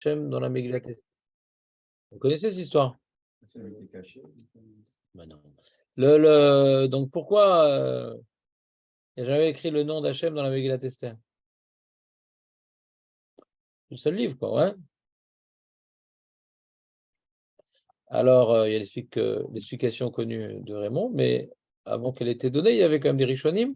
Hachem dans la Megillat Esther. Vous connaissez cette histoire? Ça a été caché. Ben non. Donc pourquoi il n'y a jamais écrit le nom d'Hachem dans la Megillat Esther? Le seul livre, quoi, ouais. Alors, il y a l'explication connue de Raymond, mais avant qu'elle ait été donnée, il y avait quand même des Rishonim,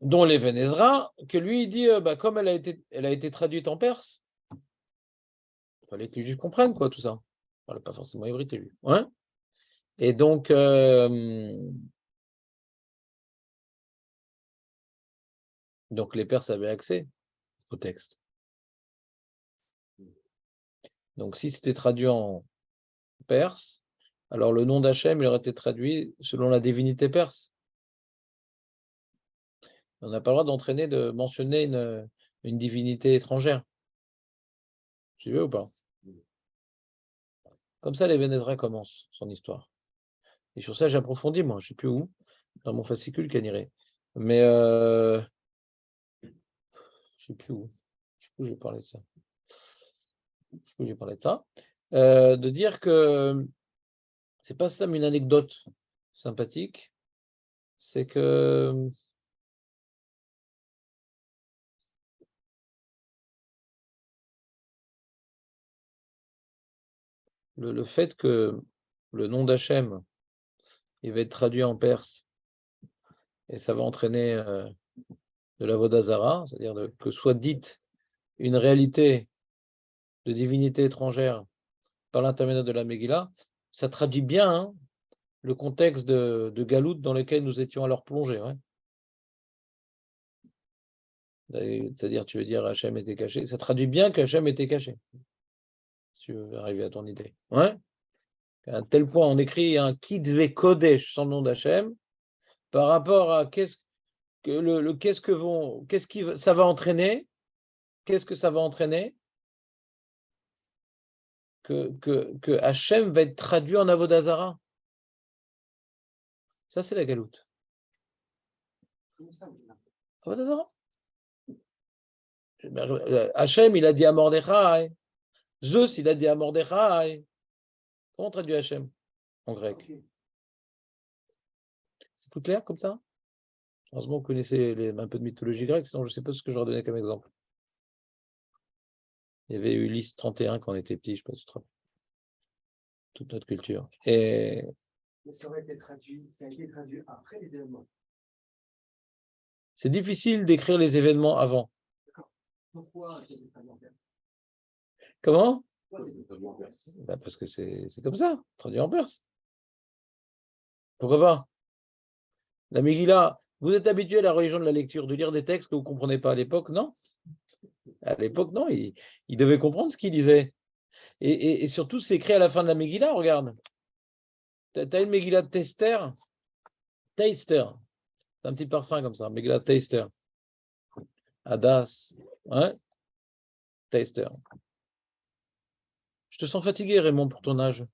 dont les Ezra, que lui, il dit, comme elle a été traduite en perse, il fallait que les Juifs comprennent, quoi, tout ça. Il ne parlait pas forcément hébreu, lui. Ouais. Et donc, les Perses avaient accès au texte. Donc, si c'était traduit en perse, alors le nom d'Hachem, il aurait été traduit selon la divinité perse. On n'a pas le droit de mentionner une divinité étrangère. Tu veux ou pas? Comme ça, les Ezra commencent son histoire. Et sur ça, j'approfondis, moi. Je ne sais plus où, dans mon fascicule Caniré. Mais je ne sais plus où. Je sais plus où j'ai parlé de ça. De dire que c'est pas ça, mais une anecdote sympathique, c'est que le fait que le nom d'Hachem, il va être traduit en perse, et ça va entraîner de la Vodazara, c'est-à-dire que soit dite une réalité de divinité étrangère par l'intermédiaire de la Megillah, ça traduit bien le contexte de Galout dans lequel nous étions alors plongés. Ouais. C'est-à-dire, tu veux dire Hachem était caché, ça traduit bien qu'Hachem était caché, si tu veux arriver à ton idée. Ouais. À un tel point, on écrit un Kidve Kodesh sans le nom d'Hachem, par rapport à qu'est-ce que ça va entraîner, qu'est-ce que ça va entraîner que Hachem va être traduit en Avodazara. Ça, c'est la galoute. Avodazara. Hachem, il a dit à Mordechai. Zeus, il a dit à Mordechai. Comment on traduit Hachem en grec? C'est plus clair comme ça? Heureusement, vous connaissez un peu de mythologie grecque, sinon je ne sais pas ce que j'aurais donné comme exemple. Il y avait eu Ulysse 31 quand on était petit, je ne sais pas si tu te rappelles. Toute notre culture. Et Mais ça a été traduit après les événements. c'est difficile d'écrire les événements avant. D'accord. Pourquoi c'est traduit en perse? Comment? Pourquoi c'est traduit en perse? Parce que c'est comme ça, traduit en perse. Pourquoi pas? La Megillah, vous êtes habitué à la religion de la lecture, de lire des textes que vous ne comprenez pas à l'époque, non? À l'époque, non, il devait comprendre ce qu'il disait. Et surtout, c'est écrit à la fin de la Megillah, regarde. Tu as une Megillah de Taster, c'est un petit parfum comme ça, Megillah Taster. Hadas, ouais, Taster. Je te sens fatigué, Raymond, pour ton âge.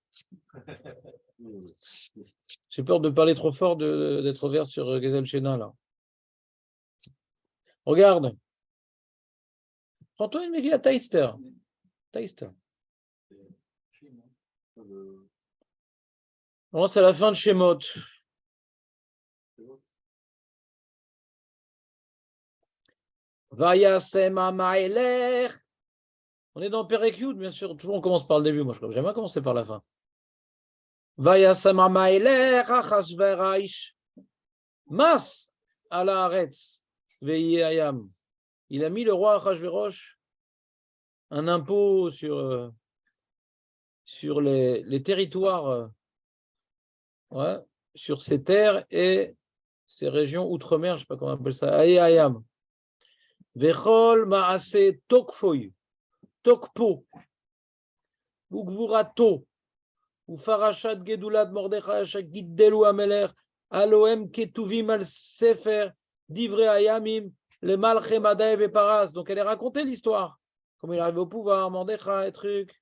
J'ai peur de parler trop fort, d'être vert sur Gezel Shena, là. Regarde. Prends-toi une Megillah Taster. Non, c'est à la fin de Shemot. Vayasema Maëler. On est dans Perek Yud, bien sûr. Toujours on commence par le début. Moi, je n'ai jamais commencé par la fin. Vayasema Maëler, Achashverosh. Mas à la Haaretz. Ve'yayam. Il a mis le roi Achashverosh un impôt sur les territoires, sur ses terres et ses régions outre-mer, je ne sais pas comment on appelle ça, Ayam. Vechol Maase Tokfoy, Tokpo, Ugvurato, Ufarashat Gedulat Mordechai, Giddelu Ameler, Aloem Ketuvim al Sefer, Divre Ayamim, le Malchem Adaev et Paras. Donc elle est racontée l'histoire, comment il arrive au pouvoir, Mordechai, truc.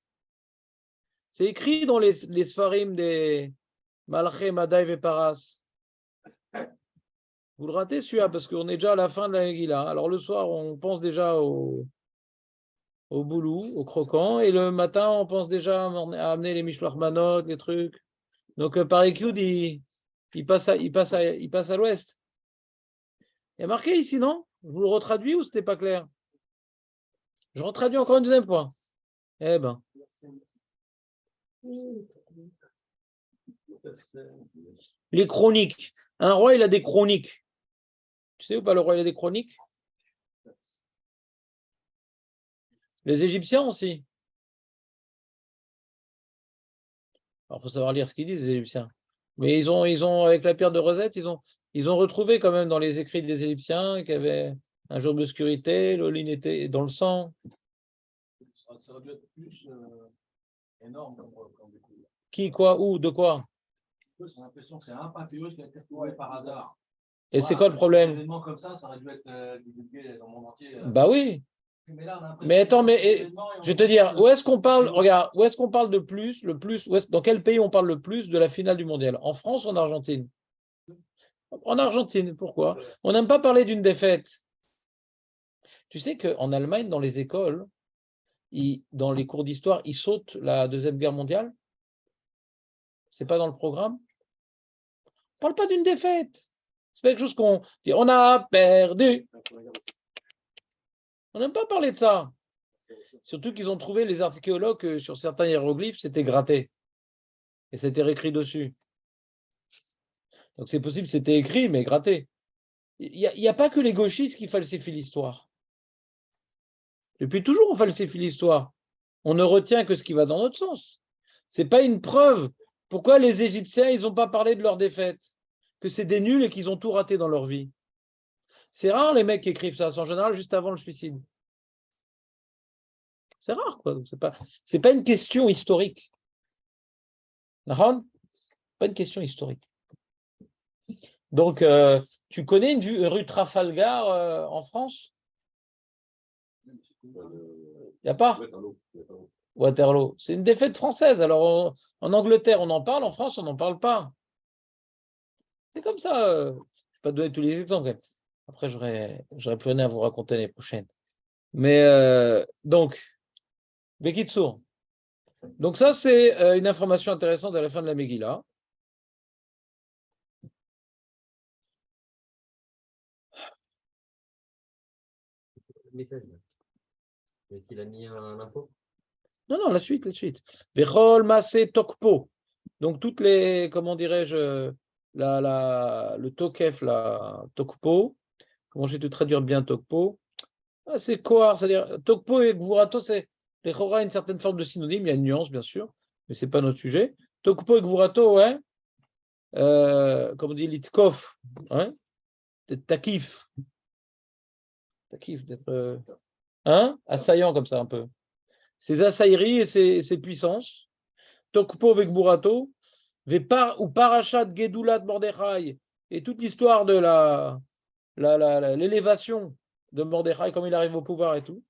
C'est écrit dans les Sfarim des Malchem Adaev et Paras. Vous le ratez celui-là, parce qu'on est déjà à la fin de la Megillah. Alors le soir, on pense déjà au boulot, au croquant, et le matin, on pense déjà à amener les mishloach manot, les trucs. Donc, par Ekyud, il passe à l'ouest. Il y a marqué ici, non? Je vous le retraduis ou c'était pas clair? Je retraduis encore une deuxième fois. Eh ben. Les chroniques. Un roi, il a des chroniques. Tu sais ou pas, le roi, il a des chroniques? Les Égyptiens aussi. Alors, il faut savoir lire ce qu'ils disent, les Égyptiens. Mais ils ont, avec la pierre de Rosette, ils ont retrouvé quand même dans les écrits des Égyptiens qu'il y avait un jour d'obscurité, l'Oline était dans le sang. Ça aurait dû être plus énorme comme découverte. Qui, quoi, où, de quoi? J'ai l'impression que c'est un papyrus qui a été retrouvé par hasard. Et c'est quoi le problème? Des événements comme ça aurait dû être divulgué dans le monde entier. Bah oui. Mais là, on a Mais attends, mais je vais te dire, où est-ce qu'on parle, regarde, où est-ce qu'on parle de plus, dans quel pays on parle le plus de la finale du mondial? En France ou en Argentine? En Argentine, pourquoi? On n'aime pas parler d'une défaite. Tu sais qu'en Allemagne, dans les écoles, dans les cours d'histoire, ils sautent la Deuxième Guerre mondiale. C'est pas dans le programme. On parle pas d'une défaite. C'est pas quelque chose qu'on dit, on a perdu. On n'aime pas parler de ça. Surtout qu'ils ont trouvé, les archéologues, que sur certains hiéroglyphes, c'était gratté. Et c'était écrit dessus. Donc c'est possible, c'était écrit, mais gratté. Il n'y a pas que les gauchistes qui falsifient l'histoire. Depuis toujours, on falsifie l'histoire. On ne retient que ce qui va dans notre sens. Ce n'est pas une preuve. Pourquoi les Égyptiens, ils n'ont pas parlé de leur défaite? Que c'est des nuls et qu'ils ont tout raté dans leur vie. C'est rare les mecs qui écrivent ça, c'est en général juste avant le suicide. C'est rare, quoi. C'est pas une question historique. Pas une question historique. Donc, tu connais une rue Trafalgar en France? Il n'y a pas? Waterloo. C'est une défaite française. Alors, en Angleterre, on en parle, en France, on n'en parle pas. C'est comme ça. Je ne vais pas te donner tous les exemples. Après, j'aurais plus rien à vous raconter l'année prochaine. Mais donc, Bekitsour. Donc ça, c'est une information intéressante à la fin de la Megillah. Message. Est-ce qu'il a mis un info? Non, la suite. Bechol Masé Tokpo. Donc toutes les, comment dirais-je, le Tokef, la Tokpo. Comment je vais te traduire bien Tokpo? C'est quoi? C'est-à-dire, Tokpo et Gvurato, c'est les Chora, une certaine forme de synonyme. Il y a une nuance, bien sûr, mais ce n'est pas notre sujet. Tokpo et Gvurato, ouais. Comme on dit, Litkov, hein? D'être takif. Takif, d'être assaillant comme ça un peu. Ses assailleries et ses puissances. Tokpo avec Burato, ou Parachat Gedulat Mordechai, et toute l'histoire de l'élévation de Mordechai, comme il arrive au pouvoir et tout.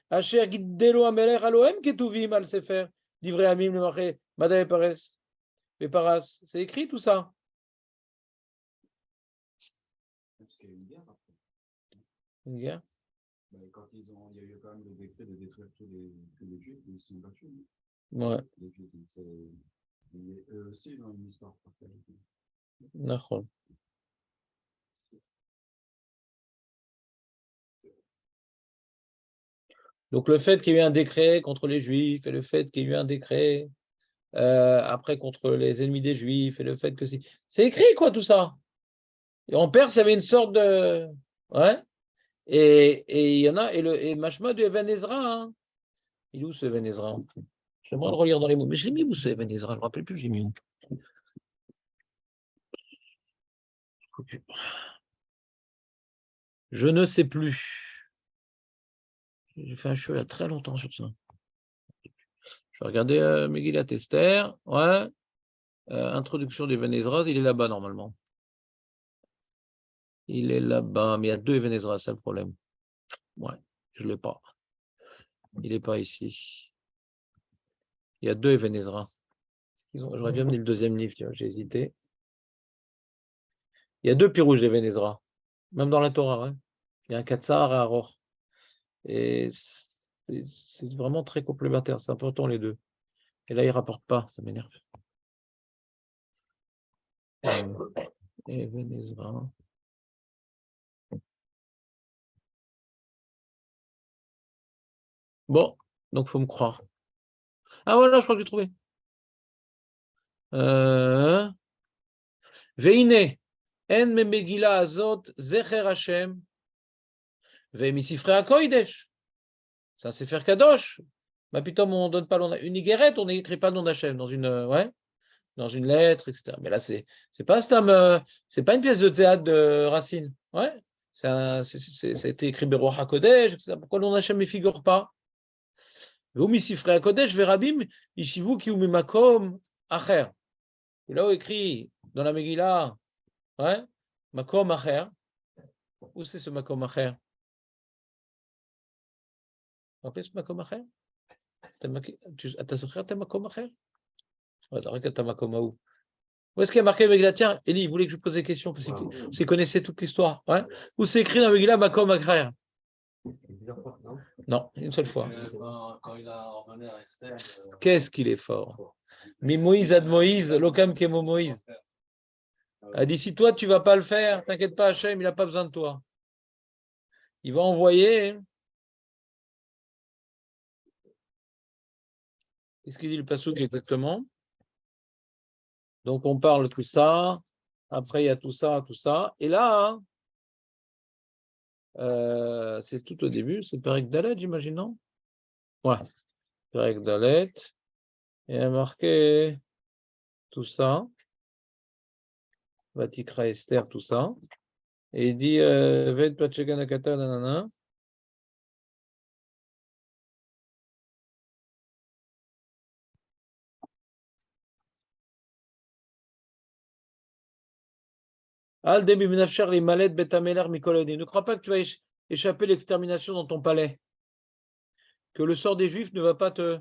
Asher Giddelo Amelech Alohem Ketuvim al Sefer, Divrei Amim le Marché, Madae Pares, Paras. C'est écrit tout ça. Une guerre. Quand il y a eu quand même le décret de détruire tous les Juifs, ils se sont battus. Ouais. Eux aussi, ils ont une histoire partagée. D'accord. Donc le fait qu'il y ait eu un décret contre les Juifs et le fait qu'il y ait eu un décret après contre les ennemis des Juifs et le fait que c'est écrit quoi tout ça. Et en Perse, il y avait une sorte de ouais. Et il y en a et Mashma de Even Ezra. Hein. Il est où ce Even Ezra? J'aimerais le relire dans les mots. Mais je l'ai mis où ce Even Ezra? Je ne me rappelle plus, j'ai mis où. Je ne sais plus. J'ai fait un show il y a très longtemps sur ça. Je vais regarder Megillat Esther. Ouais. Introduction d'Even Ezra, il est là-bas normalement. Il est là-bas, mais il y a deux Even Ezra, c'est le problème. Ouais, je ne l'ai pas. Il n'est pas ici. Il y a deux Even Ezra. J'aurais bien amené le deuxième livre, j'ai hésité. Il y a deux pirouges d'Even Ezra, même dans la Torah. Hein. Il y a un Katsar et un Aror. Et C'est vraiment très complémentaire, c'est important les deux. Et là, il ne rapporte pas, ça m'énerve. Even Ezra. Bon, donc il faut me croire. Ah voilà, je crois que j'ai trouvé. Veine, en me megila azot, zecher Hashem, ve'misifre hakoidesh. Ça, c'est faire kadosh. Bah, putain, on donne pas une iguérette, on n'écrit pas le nom d'Hachem dans dans une lettre, etc. Mais là, c'est pas c'est pas une pièce de théâtre de Racine. Ouais, c'était écrit Beroach HaKodesh, etc. Pourquoi le nom d'Hachem ne figure pas? Ve'umisifre hakodesh ve'rabim yishivu ki u'mimakom acher. Et là où écrit dans la Megillah, ouais, Makom Acher. Où c'est ce Makom Acher? Vous rappelez ce Makom Acher? T'as souffert ta Makom Acher? Regarde ta Makom où? Où est-ce qu'il y a marqué Megillah? Tiens, Eli, il voulait que je pose des questions parce qu'il connaissait toute l'histoire. Ouais. Où c'est écrit dans Megillah Makom Acher? Non, une seule fois. Quand il a ordonné à Esther. Qu'est-ce qu'il est fort? Mais Moïse ad Moïse, l'okam kemo Moïse. Elle dit, si toi, tu ne vas pas le faire, t'inquiète pas, Hachem, il n'a pas besoin de toi. Il va envoyer. Qu'est-ce qu'il dit le passouk exactement? Donc, on parle tout ça. Après, il y a tout ça, tout ça. Et là, c'est tout au début. C'est Perek Dalet, j'imagine, non? Ouais. Perek Dalet. Il y a marqué tout ça. Vatikra Esther, tout ça. Et il dit, Ved Pacheganakata, nanana. Ne crois pas que tu vas échapper l'extermination dans ton palais. Que le sort des Juifs ne va pas te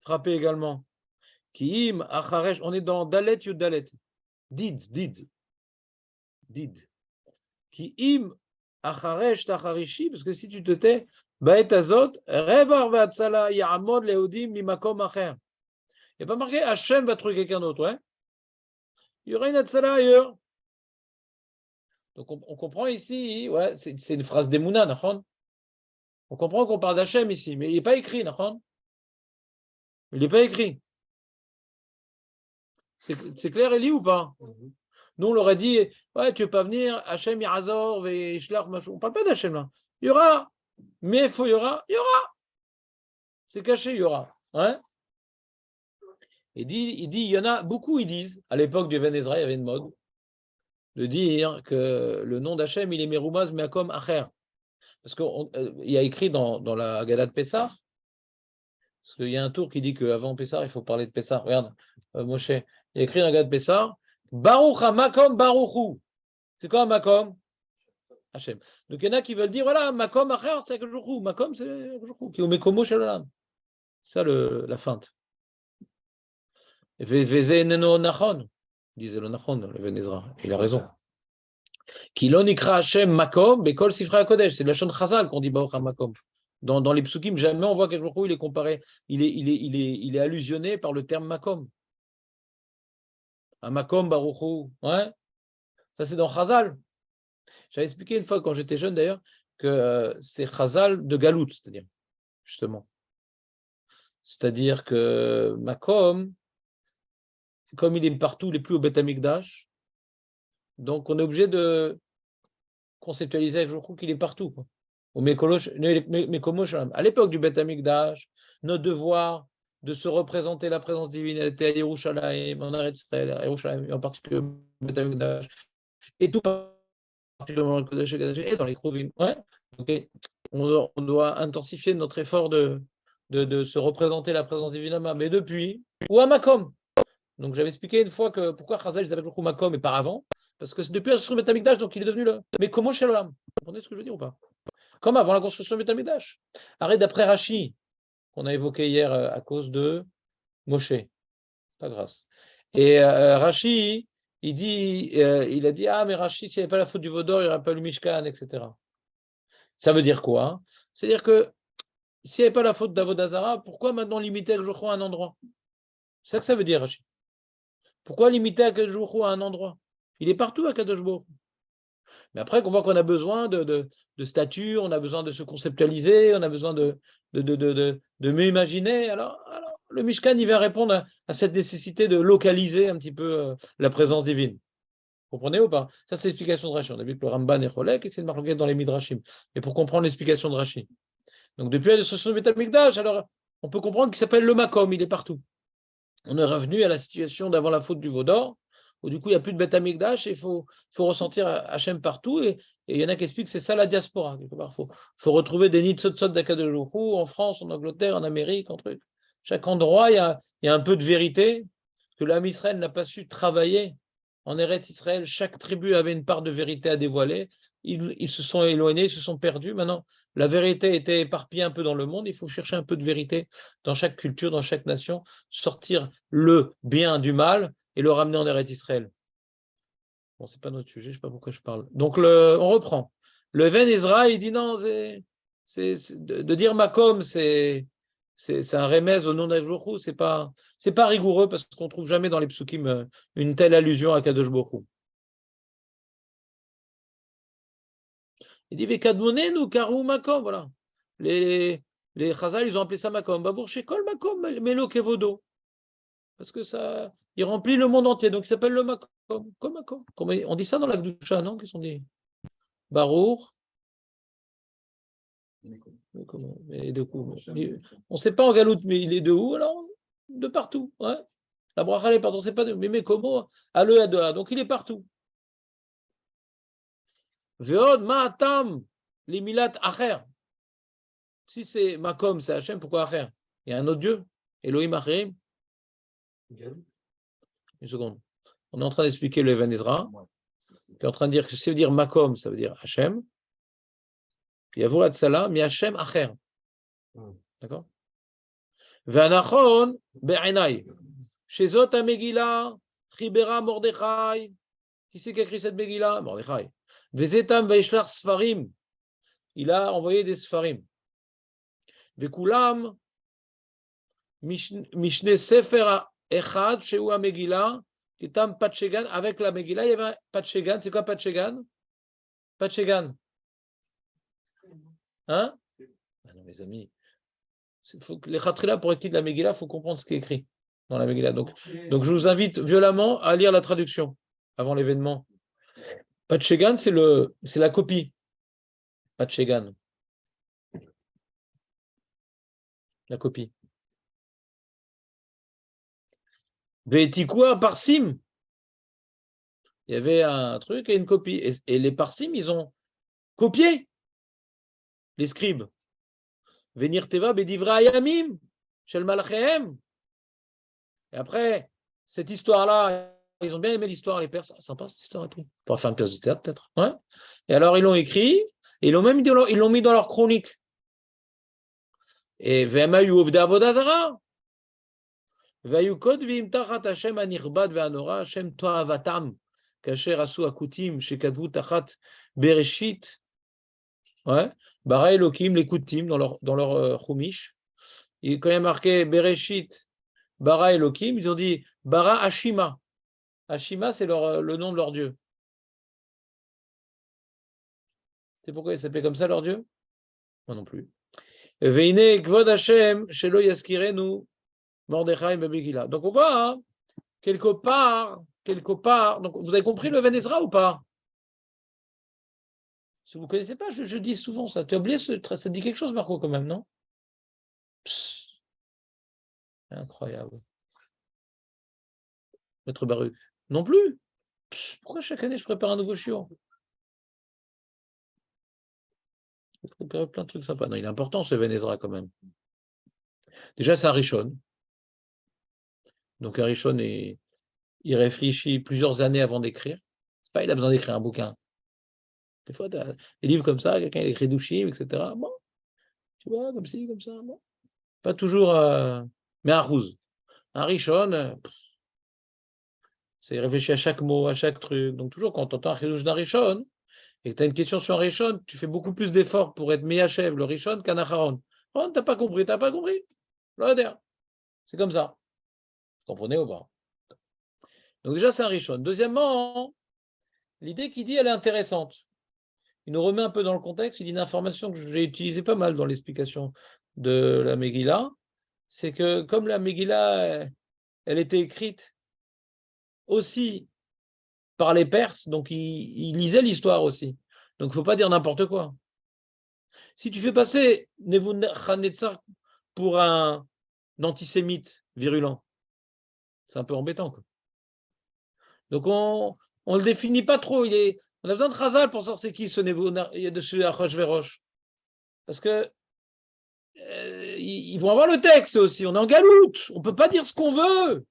frapper également. Kiim, Acharesh, on est dans Dalet Yud Dalet. Did. Kiim, Acharesh, Tacharishi, parce que si tu te tais, Baet Azot, Revar Vatsala, Ya'amod Leodim, Mimakom Acher. Il n'y a pas marqué Hachem va trouver quelqu'un d'autre, ouais? Il y aura une Atsala ailleurs. Donc on comprend ici, ouais, c'est une phrase d'Emouna, Nachon. On comprend qu'on parle d'Hachem ici, mais il n'est pas écrit, Nachon. Il n'est pas écrit. C'est clair, Eli, ou pas? Nous, on leur a dit, ouais, tu ne veux pas venir, Hachem, Yarazor, Veshlach, machin. On ne parle pas d'Hachem là. Il y aura. Mais il y aura. C'est caché, il y aura. Hein? Il dit, il y en a beaucoup, ils disent, à l'époque du Even Ezra, il y avait une mode de dire que le nom d'Hachem, il est Meroumaz, Meakom, Acher. Parce qu'il y a écrit dans la Haggadah de Pessah, parce qu'il y a un tour qui dit qu'avant Pessah, il faut parler de Pessah. Regarde, Moshe, il y a écrit dans la Haggadah de Pessah, Baruch HaMakom Baruchu. C'est quoi Makom? Hachem. Donc il y en a qui veulent dire, voilà, Makom Acher, c'est Akashouchou. Makom, c'est Akashouchou. Qui est au Mekomo Shalom. C'est ça la feinte. Veze Neno Nachon, disait le Nachon, le Even Ezra. Il a raison. Qui l'onikra Hachem Makom, Bekol Sifra Kodesh. C'est la Shon Chazal qu'on dit Baruch HaMakom. Dans les psukim, jamais on voit quelque chose où il est comparé, il est allusionné par le terme Makom. Makom Baruchu, ouais. Ça c'est dans Chazal. J'avais expliqué une fois quand j'étais jeune d'ailleurs que c'est Chazal de Galout, c'est-à-dire justement. C'est-à-dire que Makom, comme il est partout, il n'est plus au Beth Amikdash, donc on est obligé de conceptualiser avec Jochou qu'il est partout. Quoi. Au Mekomosh, à l'époque du Beth Amikdash, notre devoir de se représenter la présence divine, elle était à Yerushalayim, en Eretz Israël, à Yerushalayim, en particulier au Beth Amikdash, et tout particulièrement et dans les Kruvim. Ouais. Okay. On doit intensifier notre effort de se représenter la présence divine, mais depuis, ou à Makom. Donc j'avais expliqué une fois que pourquoi Chazal s'appelle toujours Makom et pas avant, parce que c'est depuis la construction du Beth Amikdash, donc il est devenu le. Mais comment Shalom? Vous comprenez ce que je veux dire ou pas? Comme avant la construction du Beth Amikdash. Arrête d'après Rashi, qu'on a évoqué hier à cause de Moshe. C'est pas grâce. Et Rashi, il a dit, ah, mais Rashi, s'il n'y avait pas la faute du Vaudor, il n'y aurait pas le Mishkan, etc. Ça veut dire quoi? C'est-à-dire que s'il n'y avait pas la faute d'Avodazara, pourquoi maintenant limiter Akadosh Baruch Hu à un endroit? C'est ça que ça veut dire, Rachid. Pourquoi limiter Akadosh Baruch Hu à un endroit? Il est partout, Akadosh Baruch Hu. Mais après, on voit qu'on a besoin de stature, on a besoin de se conceptualiser, on a besoin de mieux imaginer. Alors, le Mishkan, il va répondre à cette nécessité de localiser un petit peu la présence divine. Vous comprenez ou pas? Ça, c'est l'explication de Rashi. On a vu que le Ramban est Cholek et c'est une marloquette dans les Midrashim. Et pour comprendre l'explication de Rashi. Donc, depuis la destruction du Beth Amikdash, alors, on peut comprendre qu'il s'appelle le Makom, il est partout. On est revenu à la situation d'avant la faute du veau d'or, où du coup, il n'y a plus de Beth Amikdash et il faut ressentir Hachem partout. Et il y en a qui expliquent que c'est ça la diaspora. Il faut retrouver des nids de Sotsot d'Akadosh Baruch Hu en France, en Angleterre, en Amérique, en truc. Chaque endroit, il y a un peu de vérité que l'âme Israël n'a pas su travailler. En Eretz Israël, chaque tribu avait une part de vérité à dévoiler. Ils se sont éloignés, ils se sont perdus. Maintenant, la vérité était éparpillée un peu dans le monde. Il faut chercher un peu de vérité dans chaque culture, dans chaque nation, sortir le bien du mal et le ramener en Eretz Israël. Bon, c'est pas notre sujet, je ne sais pas pourquoi je parle. Donc, on reprend. Le Even Ezra, il dit non, de dire Makom, c'est un remèze au nom d'Akadosh, c'est pas rigoureux parce qu'on ne trouve jamais dans les psukim une telle allusion à Kadosh Baruch Hu. Il dit Vekadmonenu karu Makom, voilà. Les Chazal, ils ont appelé ça Makom. Babour Shekol Makom, Melo Kevodo. Parce que ça, il remplit le monde entier, donc il s'appelle le Makom. Comme Makom. On dit ça dans la Gdusha, non? Qu'est-ce qu'on dit? Barour. Mais de où? On ne sait pas en galoute, mais il est de où alors? De partout. Ouais. La bracha, elle est partout. On ne sait pas de. Mais comment? À l'E, à deux. Donc il est partout. Veod ma'atam limilat acher. Si c'est Makom, c'est Hachem, pourquoi acher? Il y a un autre Dieu. Elohim acherim. Une seconde. On est en train d'expliquer le Even Ezra. Qui est en train de dire que ça veut dire Makom, ça veut dire Hachem. Puis il y a Vorat Salah, mais Hachem acher. D'accord? Ve'anachon be'enai. Shezot ha-Megillah, Chibera Mordechai. Qui c'est qui a écrit cette Megillah? Mordechai. Vezetam ve'ishlach Sfarim. Il a envoyé des Sfarim. Ve'kulam Mishne Sefer Echad, Sheu ha-Megillah, Kitam Patchegan. Avec la Megillah, il y avait un Patchegan. C'est quoi Patchegan? Patchegan. Hein? Ah non, mes amis. Les Khatrila, pour écrire la Megillah, il faut comprendre ce qui est écrit dans la Megillah. Donc, je vous invite violemment à lire la traduction avant l'événement. Patchegan, c'est la copie. Patchegan. La copie. Ve'etikua Parsim. Il y avait un truc et une copie. Et les Parsim, ils ont copié les scribes. Venir Teva Bedivra Yamim, Shel Malachem. Et après, cette histoire-là, ils ont bien aimé l'histoire, les Perses. Sympa cette histoire et tout. On pourra faire une pièce de théâtre, peut-être. Ouais. Et alors, ils l'ont écrit, et ils l'ont mis dans leur chronique. Et Vemayu Ovde Avodazara. Vayu Kodvim Tachat Hashem Anirbad Ve'anora, Hashem Toavatam, Kasher Asu Akutim, Shekadvu Tachat Bereshit. Ouais. Bara Elohim, les Kutim, dans leur Chumish. Et quand il y a marqué Bereshit, Bara Elohim, ils ont dit Bara Hashima. Hashima, c'est le nom de leur dieu. C'est pourquoi ils s'appelaient comme ça leur dieu? Moi non plus. Veine Kvod Hashem, Shelo Yaskirenu, Mordechai Begila. Donc on voit, hein, quelque part, donc vous avez compris le Even Ezra ou pas? Si vous ne connaissez pas, je dis souvent ça. Tu as oublié, ça te dit quelque chose, Marco, quand même, non? Psst. Incroyable. Maître Baruch. Non plus. Psst. Pourquoi chaque année je prépare un nouveau chiot? Je prépare plein de trucs sympas. Non, il est important ce Even Ezra quand même. Déjà, c'est un Rishon. Donc un Rishon, il réfléchit plusieurs années avant d'écrire. C'est pas il a besoin d'écrire un bouquin. Des fois, tu as des livres comme ça, quelqu'un écrit Douchim, etc. Bon, tu vois, comme ci, comme ça. Bon. Pas toujours. Mais un Rouz. Un Rishon, c'est réfléchir à chaque mot, à chaque truc. Donc, toujours quand tu entends un Chidouche d'un Rishon et que tu as une question sur un Rishon, tu fais beaucoup plus d'efforts pour être Meyachev, le Rishon, qu'un Acharon. Oh, t'as pas compris, t'as pas compris. C'est comme ça. Vous comprenez ou pas? Donc déjà, c'est un Rishon. Deuxièmement, l'idée qu'il dit, elle est intéressante. Il nous remet un peu dans le contexte. Il dit une information que j'ai utilisée pas mal dans l'explication de la Megillah. C'est que comme la Megillah, elle était écrite aussi par les Perses, donc ils lisaient l'histoire aussi. Donc il ne faut pas dire n'importe quoi. Si tu fais passer Nebuchadnezzar pour un antisémite virulent, c'est un peu embêtant, quoi. Donc on ne le définit pas trop. On a besoin de Chazal pour savoir c'est qui ce Achashverosh. Parce que ils vont avoir le texte aussi. On est en galoute. On ne peut pas dire ce qu'on veut.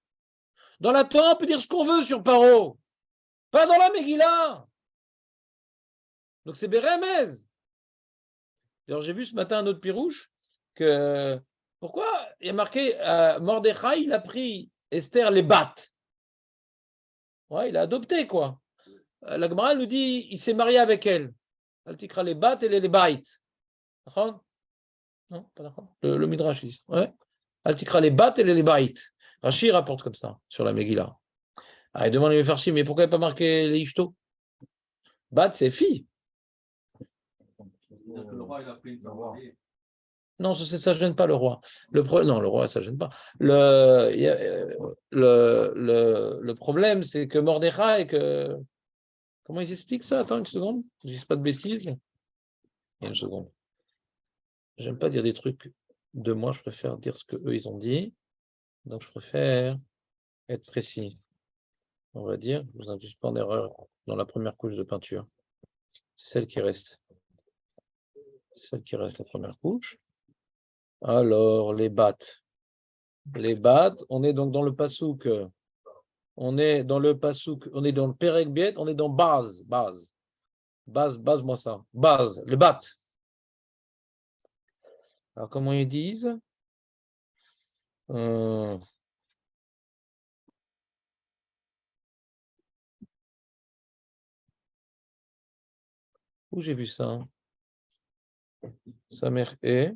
Dans la Torah, on peut dire ce qu'on veut sur Paro. Pas dans la Megillah. Donc c'est Bérémez. Alors j'ai vu ce matin un autre pirouche que pourquoi il y a marqué Mordechai, il a pris Esther les battes. Ouais, il a adopté quoi. La Gemara nous dit il s'est marié avec elle. Elle tikra les battes et les baïtes. D'accord? Non, pas d'accord. Le Midrash dit. Ouais. Elle tikra les battes et les baïtes. Rashi rapporte comme ça sur la Megillah. Ah, il demande à Mefarshi, mais pourquoi il n'y a pas marqué les Ishto? Bat, c'est fille. Le roi, il a pris une femme. Non, ça ne gêne pas le roi. Non, le roi, ça ne gêne pas. Le problème, c'est que Mordechai, comment ils expliquent ça? Attends une seconde. Je ne dis pas de bêtises. Il y a une seconde. J'aime pas dire des trucs de moi, je préfère dire ce qu'eux, ils ont dit. Donc, je préfère être précis. On va dire, je vous induis pas en erreur dans la première couche de peinture. C'est celle qui reste. C'est celle qui reste, la première couche. Alors, les battes. Les battes, on est donc dans le pasouk. On est dans le pasouk, on est dans le Perek Biet, on est dans base, moi ça. Base, les battes. Alors, comment ils disent? Où j'ai vu ça? Sa mère est.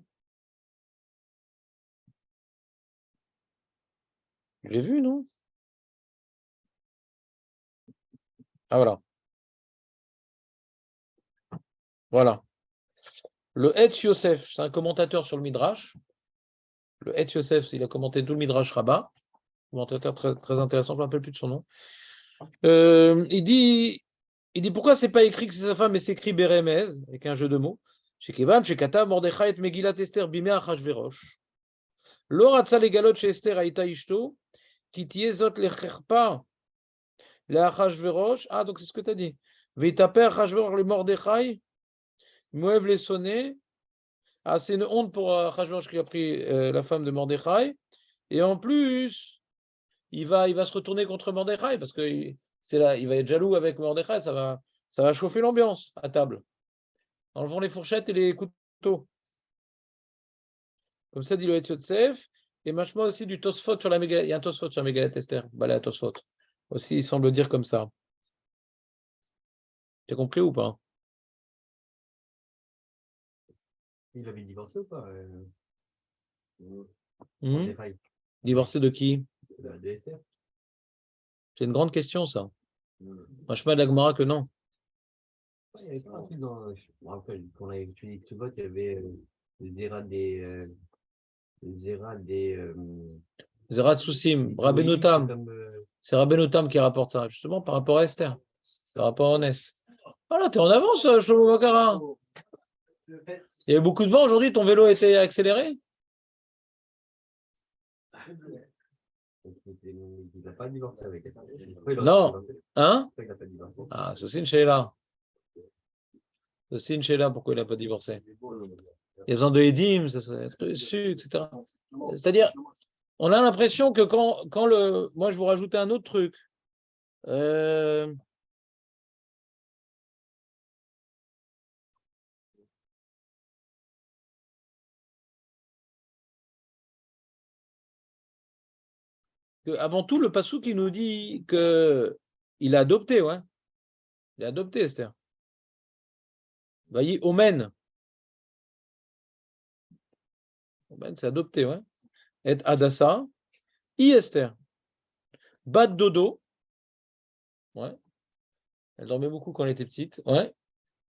Je l'ai vu, non? Ah, voilà. Voilà. Le Etz Yosef, c'est un commentateur sur le Midrash. Le Etz Yosef, il a commenté tout le Midrash Rabbah. Commentateur très, très intéressant, je ne me rappelle plus de son nom. Il dit pourquoi c'est pas écrit que c'est sa femme, mais c'est écrit Bérémez, avec un jeu de mots. Chez Kevan, chez Kata, Mordechai et Megillat Esther, Bimé Achashverosh. Lo ratza legalot chez Esther Aïta Ishto, qui tiezot lecherpa, le Achashverosh. Ah, donc c'est ce que tu as dit. Veitaper Achashverosh le Mordechai, Moev les sonner. Ah, c'est une honte pour Achashverosh qui a pris la femme de Mordechai. Et en plus, il va se retourner contre Mordechai parce que il va être jaloux avec Mordechai, ça va chauffer l'ambiance à table. Enlevons les fourchettes et les couteaux. Comme ça, dit le Etziot et machement aussi du Tosfot sur la Megillah. Il y a un Tosfot sur la Megillah Esther. Balai à Tosfot. Aussi, il semble dire comme ça. Tu as compris ou pas? Il avait divorcé ou pas Divorcé de qui? De Esther. C'est une grande question, ça. Machma d'Agmara que non. Il y avait pas un truc dans. Je me rappelle, quand on avait étudié Ktubot, il y avait Zera des. Zerat Soussim, Rabbeinu Tam. C'est Rabbeinu Tam qui rapporte ça, justement, par rapport à Esther, par rapport à Onès. Voilà, t'es en avance, Shlomo Makara. Il y a eu beaucoup de vent aujourd'hui, ton vélo a été accéléré? Il n'a pas divorcé avec elle. Non. Hein? Il n'a pas divorcé. Ah, c'est une Sheila. C'est une Sheila, pourquoi il n'a pas divorcé? Il y a besoin de Edim, ça serait reçu, etc. C'est-à-dire, on a l'impression que quand le. Moi, je vous rajoutais un autre truc. Avant tout, le Passou qui nous dit qu'il a adopté, ouais. Il a adopté Esther. Voyez, Omen. Ben, c'est adopté, ouais. Et Adassa, I Esther. Bat Dodo. Ouais. Elle dormait beaucoup quand elle était petite. Ouais.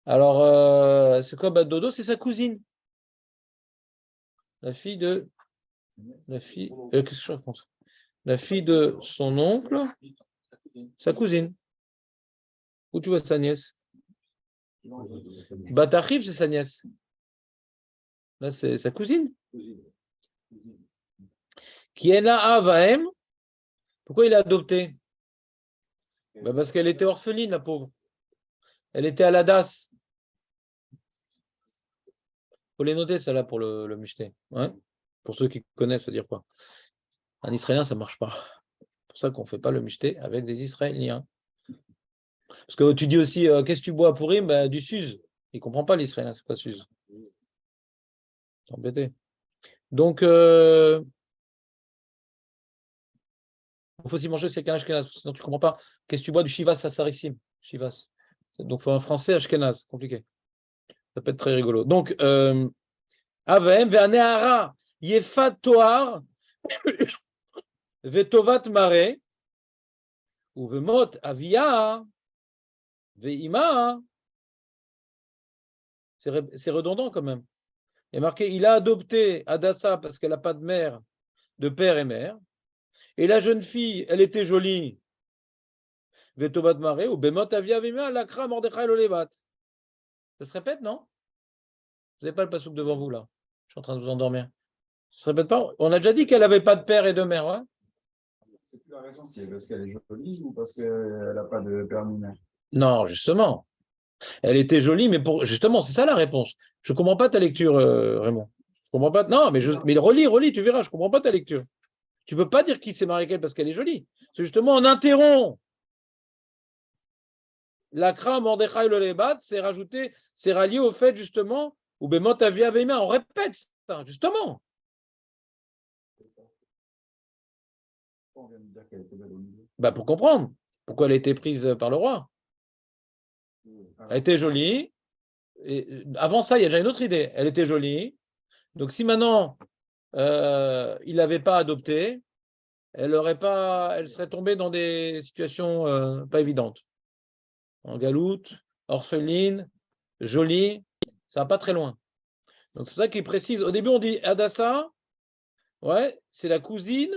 Alors, c'est quoi Bat Dodo? C'est sa cousine. La fille de. Qu'est-ce que je raconte? La fille de son oncle, sa cousine. Où tu vois sa nièce? Bat Achib, c'est sa nièce. Là, c'est sa cousine. Qui est là, Avaem. Pourquoi il a adopté? Ben parce qu'elle était orpheline, la pauvre. Elle était à la DAS. Il faut les noter, ça là, pour le michté. Ouais. Pour ceux qui connaissent, ça veut dire quoi? Un Israélien, ça ne marche pas. C'est pour ça qu'on ne fait pas le michté avec des Israéliens. Parce que tu dis aussi, qu'est-ce que tu bois pour Purim? Ben, du Suze. Il ne comprend pas l'Israélien, c'est quoi Suze? C'est embêté. Donc, il faut aussi manger c'est qu'un Ashkenaz, sinon tu ne comprends pas. Qu'est-ce que tu bois du Shivas Sasarissim? Shivas. Donc, il faut un français Ashkenaz, compliqué. Ça peut être très rigolo. Donc, Avem, Ve'aneara, Yefat Toar, Vetovat Mare, ou Vemot Avia, Ve'ima. C'est redondant quand même. Il est marqué, il a adopté Adassa parce qu'elle n'a pas de mère, de père et mère. Et la jeune fille, elle était jolie. Vetovat Mare, ou Bemot Avia, Ve'ima, Lakra, Mordechai, Lolevat. Ça se répète, non? Vous n'avez pas le pasouk devant vous, là. Je suis en train de vous endormir. Ça se répète pas? On a déjà dit qu'elle n'avait pas de père et de mère, ouais? C'est plus la raison, c'est parce qu'elle est jolie ou parce qu'elle n'a pas de permis. Non, justement. Elle était jolie, mais justement, c'est ça la réponse. Je ne comprends pas ta lecture, Raymond. Je comprends pas. Non, mais relis, tu verras, je ne comprends pas ta lecture. Tu ne peux pas dire qu'il s'est marié avec elle parce qu'elle est jolie. C'est justement, on interrompt. L'akra Mordechai le Lebat, c'est rajouté, c'est rallié au fait, justement, ou Bemot Avia Veima. On répète ça, justement. Bah, pour comprendre pourquoi elle a été prise par le roi. Elle était jolie. Et avant ça, il y a déjà une autre idée. Elle était jolie. Donc, si maintenant il l'avait pas adoptée, elle serait tombée dans des situations pas évidentes. En galoute, orpheline, jolie, ça va pas très loin. Donc c'est pour ça qu'il précise. Au début, on dit Adassa, ouais, c'est la cousine.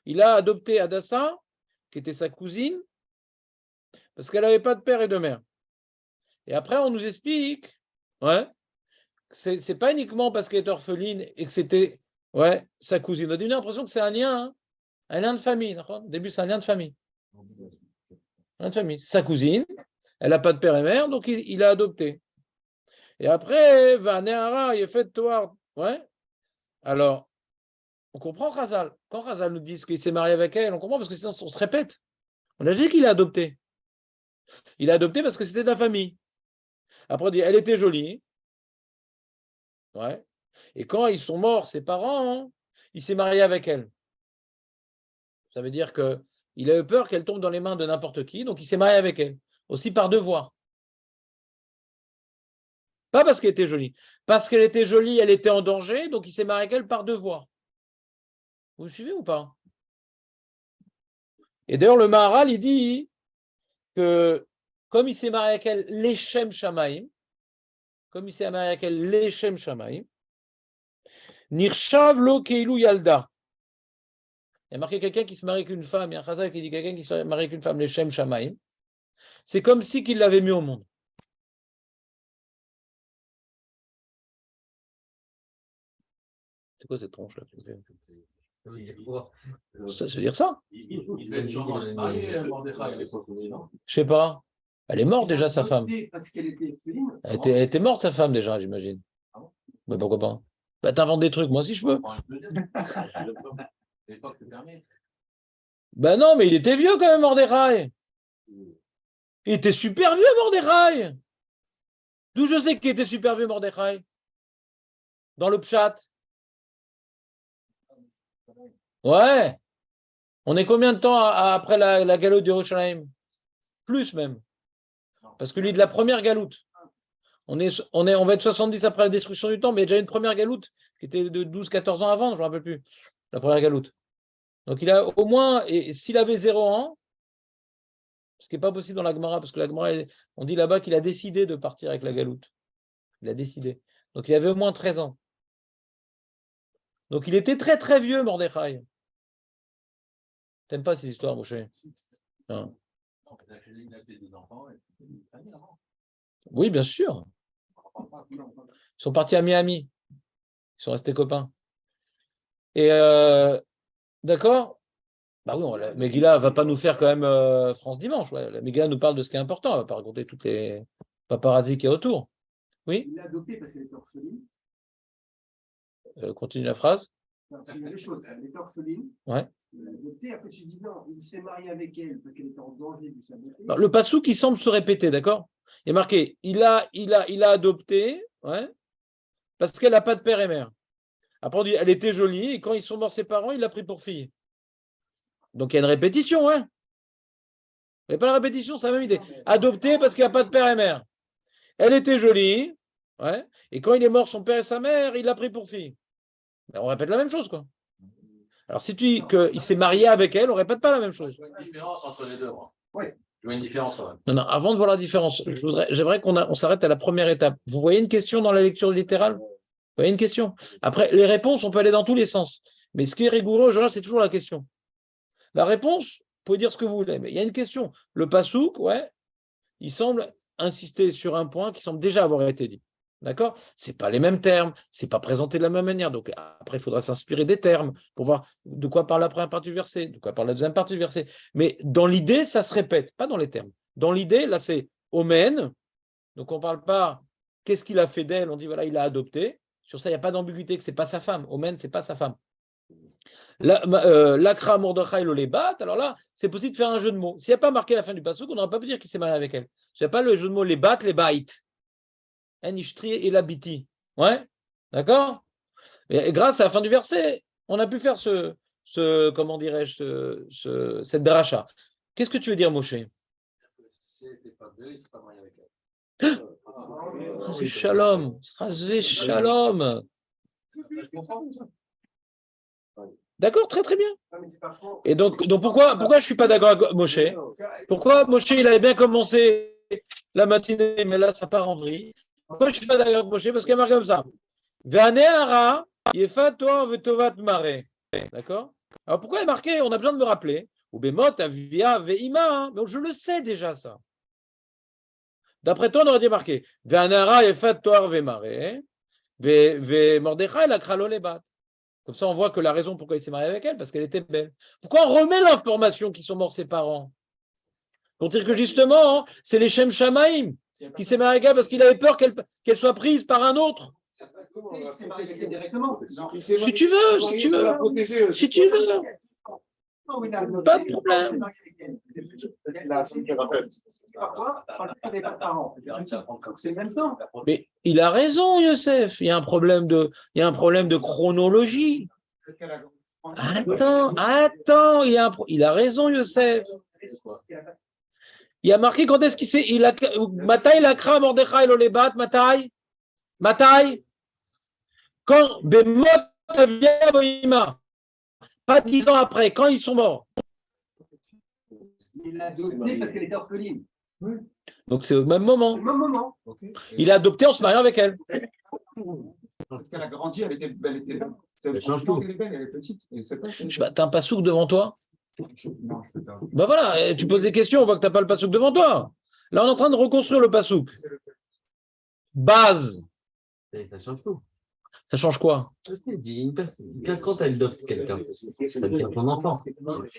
Il a adopté Adassa, qui était sa cousine, parce qu'elle n'avait pas de père et de mère. Et après, on nous explique, ouais, c'est pas uniquement parce qu'elle est orpheline et que c'était, ouais, sa cousine. On a l'impression que c'est un lien de famille. Au début, c'est un lien de famille. Un lien de famille. Sa cousine, elle n'a pas de père et mère, donc il a adopté. Et après, Vanéara, il est fait de toi. Ouais. Alors, on comprend Khazal. Quand Khazal nous dit qu'il s'est marié avec elle, on comprend parce que sinon on se répète. On a dit qu'il a adopté. Il a adopté parce que c'était de la famille. Après, on dit, elle était jolie. Ouais. Et quand ils sont morts, ses parents, il s'est marié avec elle. Ça veut dire qu'il a eu peur qu'elle tombe dans les mains de n'importe qui, donc il s'est marié avec elle. Aussi par devoir. Pas parce qu'elle était jolie. Parce qu'elle était jolie, elle était en danger, donc il s'est marié avec elle par devoir. Vous me suivez ou pas? Et d'ailleurs, le Maharal, il dit que comme il s'est marié avec elle, l'Echem Shamaim, comme il s'est marié avec elle, l'Echem Shamaim, Nirshav lo keilu yalda. Il y a marqué quelqu'un qui se marie avec une femme, il y a un chazal qui dit quelqu'un qui se marie avec une femme, l'Echem Shamaim. C'est comme si qu'il l'avait mis au monde. C'est quoi cette tronche là? Ça veut dire ça? Je sais pas. Elle est morte déjà, sa femme. Elle était morte, sa femme, déjà, j'imagine. Mais pourquoi pas? Bah, t'inventes des trucs, moi aussi je peux. Ben non, mais il était vieux quand même, Mordechai. Il était super vieux, Mordechai. D'où je sais qu'il était super vieux, Mordechai? Dans le Pshat. Ouais. On est combien de temps après la galoute de Yerushalayim? Plus même. Parce que lui, de la première galoute. On va être 70 après la destruction du temple, mais il y a déjà une première galoute qui était de 12-14 ans avant, je ne me rappelle plus, la première galoute. Donc il a au moins, et s'il avait 0 ans, ce qui n'est pas possible dans la Gemara, parce que la Gemara, on dit là-bas qu'il a décidé de partir avec la galoute. Il a décidé. Donc il avait au moins 13 ans. Donc il était très très vieux, Mordechai. T'aimes pas ces histoires, Moshe? Non. Il a fait des enfants et une famille avant. Oui, bien sûr. Ils sont partis à Miami. Ils sont restés copains. Et d'accord? Bah oui, la Megillah ne va pas nous faire quand même France Dimanche. Ouais. La Megillah nous parle de ce qui est important. Elle ne va pas raconter toutes les paparazzi qu'il y a autour. Oui? Il l'a adoptée parce qu'elle était orpheline. Continue la phrase. Non, il y a deux choses. Elle était orpheline. Ouais. Il l'a adoptée. Après, tu dis non, il s'est marié avec elle parce qu'elle était en danger de sa beauté. Alors, le passouk qui semble se répéter, d'accord? Il est marqué, il a adopté, ouais, parce qu'elle n'a pas de père et mère. Après, on dit, elle était jolie, et quand ils sont morts ses parents, il l'a pris pour fille. Donc, il y a une répétition, hein? Il n'y a pas la répétition, c'est la même idée. Adopté parce qu'il n'y a pas de père et mère. Elle était jolie, ouais, et quand il est mort, son père et sa mère, il l'a pris pour fille. Ben, on répète la même chose, quoi. Alors, si tu dis qu'il s'est marié avec elle, on ne répète pas la même chose. Je vois une différence entre les deux, moi. Oui. Je vois une différence quand même. Non, avant de voir la différence, j'aimerais qu'on s'arrête à la première étape. Vous voyez une question dans la lecture littérale? Vous voyez une question? Après, les réponses, on peut aller dans tous les sens. Mais ce qui est rigoureux, en général, c'est toujours la question. La réponse, vous pouvez dire ce que vous voulez, mais il y a une question. Le pasouk, ouais, il semble insister sur un point qui semble déjà avoir été dit. D'accord? Ce n'est pas les mêmes termes, ce n'est pas présenté de la même manière. Donc après, il faudra s'inspirer des termes pour voir de quoi parle la première partie du verset, de quoi parle la deuxième partie du verset. Mais dans l'idée, ça se répète, pas dans les termes. Dans l'idée, là, c'est Omen. Donc on ne parle pas qu'est-ce qu'il a fait d'elle, on dit voilà, il a adopté. Sur ça, il n'y a pas d'ambiguïté que ce n'est pas sa femme. Omen, ce n'est pas sa femme. L'Akra Mordechai Lolebat, alors là, c'est possible de faire un jeu de mots. S'il n'y a pas marqué la fin du passouk, on n'aura pas pu dire qu'il s'est marié avec elle. Il n'y a pas le jeu de mots les bat, les bait. Nishtri et la biti. Ouais, d'accord? Et grâce à la fin du verset, on a pu faire comment dirais-je, cette dracha. Qu'est-ce que tu veux dire, Moshe? Si elle n'était pas belle, il ne s'est pas marié avec elle. Chazé shalom. Chazé shalom. Je comprends ça. D'accord, très très bien. Non, mais c'est pas faux. Et donc pourquoi je ne suis pas d'accord avec Moshe? Pourquoi Moshe, il avait bien commencé la matinée, mais là, ça part en vrille? Pourquoi je ne suis pas d'accord avec Moshe? Parce qu'il y a marqué comme ça. Ve'ane'ara yefat toa ve'tovat mare. D'accord? Alors pourquoi il est marqué? On a besoin de me rappeler. Ou bemot avia ve'ima. Mais je le sais déjà, ça. D'après toi, on aurait dit marqué. Ve'ane'ara yefat toa ve'mare. Ve'mordechai l'akra lo lebat. Comme ça, on voit que la raison pourquoi il s'est marié avec elle, parce qu'elle était belle. Pourquoi on remet l'information qu'ils sont morts ses parents? Pour dire que justement, c'est les Shem Shamaïm qui s'est marié avec elle parce qu'il avait peur qu'elle soit prise par un autre. Il s'est marié avec elle directement. Si tu veux, si tu veux. Si tu veux. Pas de problème. C'est le même temps. Mais il a raison, Youssef. Il y a un problème de chronologie. Attends, il a raison, Youssef. Il a marqué quand est-ce qu'il s'est. Matai l'akra Mordechai Lolebat, Matai. Quand Bemot avia Boïma. Pas 10 ans après, quand ils sont morts. Il l'a adoptée parce qu'elle était orpheline. Donc c'est au même moment. C'est le même moment. Il l'a adopté en se mariant avec elle. Parce qu'elle a grandi, elle était belle. Ça change tout. Elle est belle, elle est petite. Et c'est pas, Je sais pas, t'as un passouk devant toi? Non, je peux pas. Ben voilà, tu poses des questions, on voit que t'as pas le passouk devant toi. Là, on est en train de reconstruire le passouk. Base. Ça change tout. Ça change quoi? Quand tu adoptes quelqu'un, ça devient ton enfant.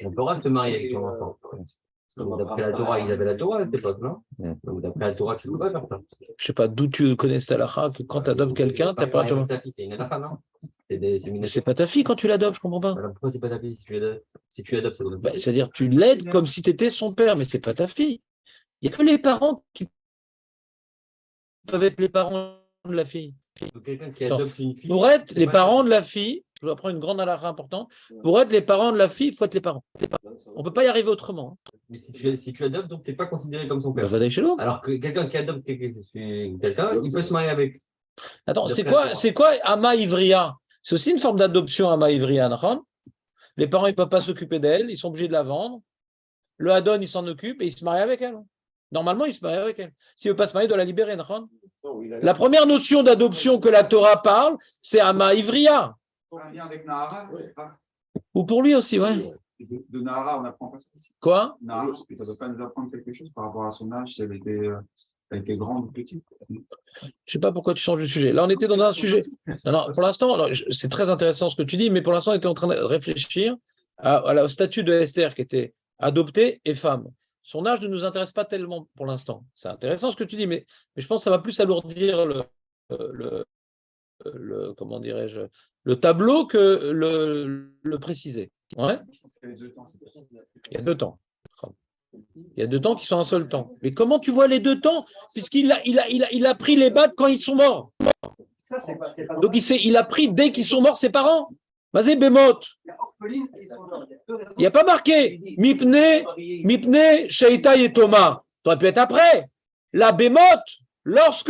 On pourra te marier avec ton enfant. D'après la Torah, il avait la Torah à cette époque, non? Donc d'après la Torah, c'est pas faire ça. Je sais pas d'où tu connais cette halakha, que quand tu adoptes quelqu'un, tu n'as pas à C'est une halakha, non? Mais c'est pas ta fille quand tu l'adoptes, je comprends pas. Alors pourquoi c'est pas ta fille si tu adoptes, ça donne Ben, c'est-à-dire tu l'aides comme si tu étais son père, mais c'est pas ta fille. Il n'y a que les parents qui peuvent être les parents de la fille. quelqu'un qui adopte une fille. Pour être les parents de la fille, Je vous apprends une grande halakha importante. Pour être les parents de la fille, il faut être les parents. On ne peut pas y arriver autrement. Mais si tu adoptes, donc tu n'es pas considéré comme son Bah, père. Vadaï Shalom. Alors que quelqu'un qui adopte quelqu'un, il peut se marier avec. Attends, D'après c'est quoi Ama Ivria? C'est aussi une forme d'adoption, Ama Ivria, non? Les parents, ils ne peuvent pas s'occuper d'elle, ils sont obligés de la vendre. Le Hadon, il s'en occupe et il se marie avec elle. Normalement, il se marie avec elle. S'il ne veut pas se marier, il doit la libérer, non? La première notion d'adoption que la Torah parle, c'est Ama Ivria. Un lien avec Nahara. Ou pour lui aussi, ouais. De Nahara, on apprend pas ça aussi. Quoi? Nahara, ça ne doit pas nous apprendre quelque chose par rapport à son âge, si elle était grande ou petite. Je ne sais pas pourquoi tu changes de sujet. Là, on était dans un sujet. Non, pour l'instant, c'est très intéressant ce que tu dis, mais pour l'instant, on était en train de réfléchir au statut de Esther qui était adoptée et femme. Son âge ne nous intéresse pas tellement pour l'instant. C'est intéressant ce que tu dis, mais je pense que ça va plus alourdir comment dirais-je, le tableau que le préciser. Ouais. Il y a 2 temps. Il y a 2 temps qui sont un seul temps. Mais comment tu vois les 2 temps? Puisqu'il a pris les battes quand ils sont morts. Ça, c'est pas Donc il a pris dès qu'ils sont morts ses parents. Vas-y, Bémot. Il y a orpheline et ils sont morts. Il n'y a pas marqué Mipne, Sheita et Thomas. Ça aurait pu être après. La Bémot, lorsque.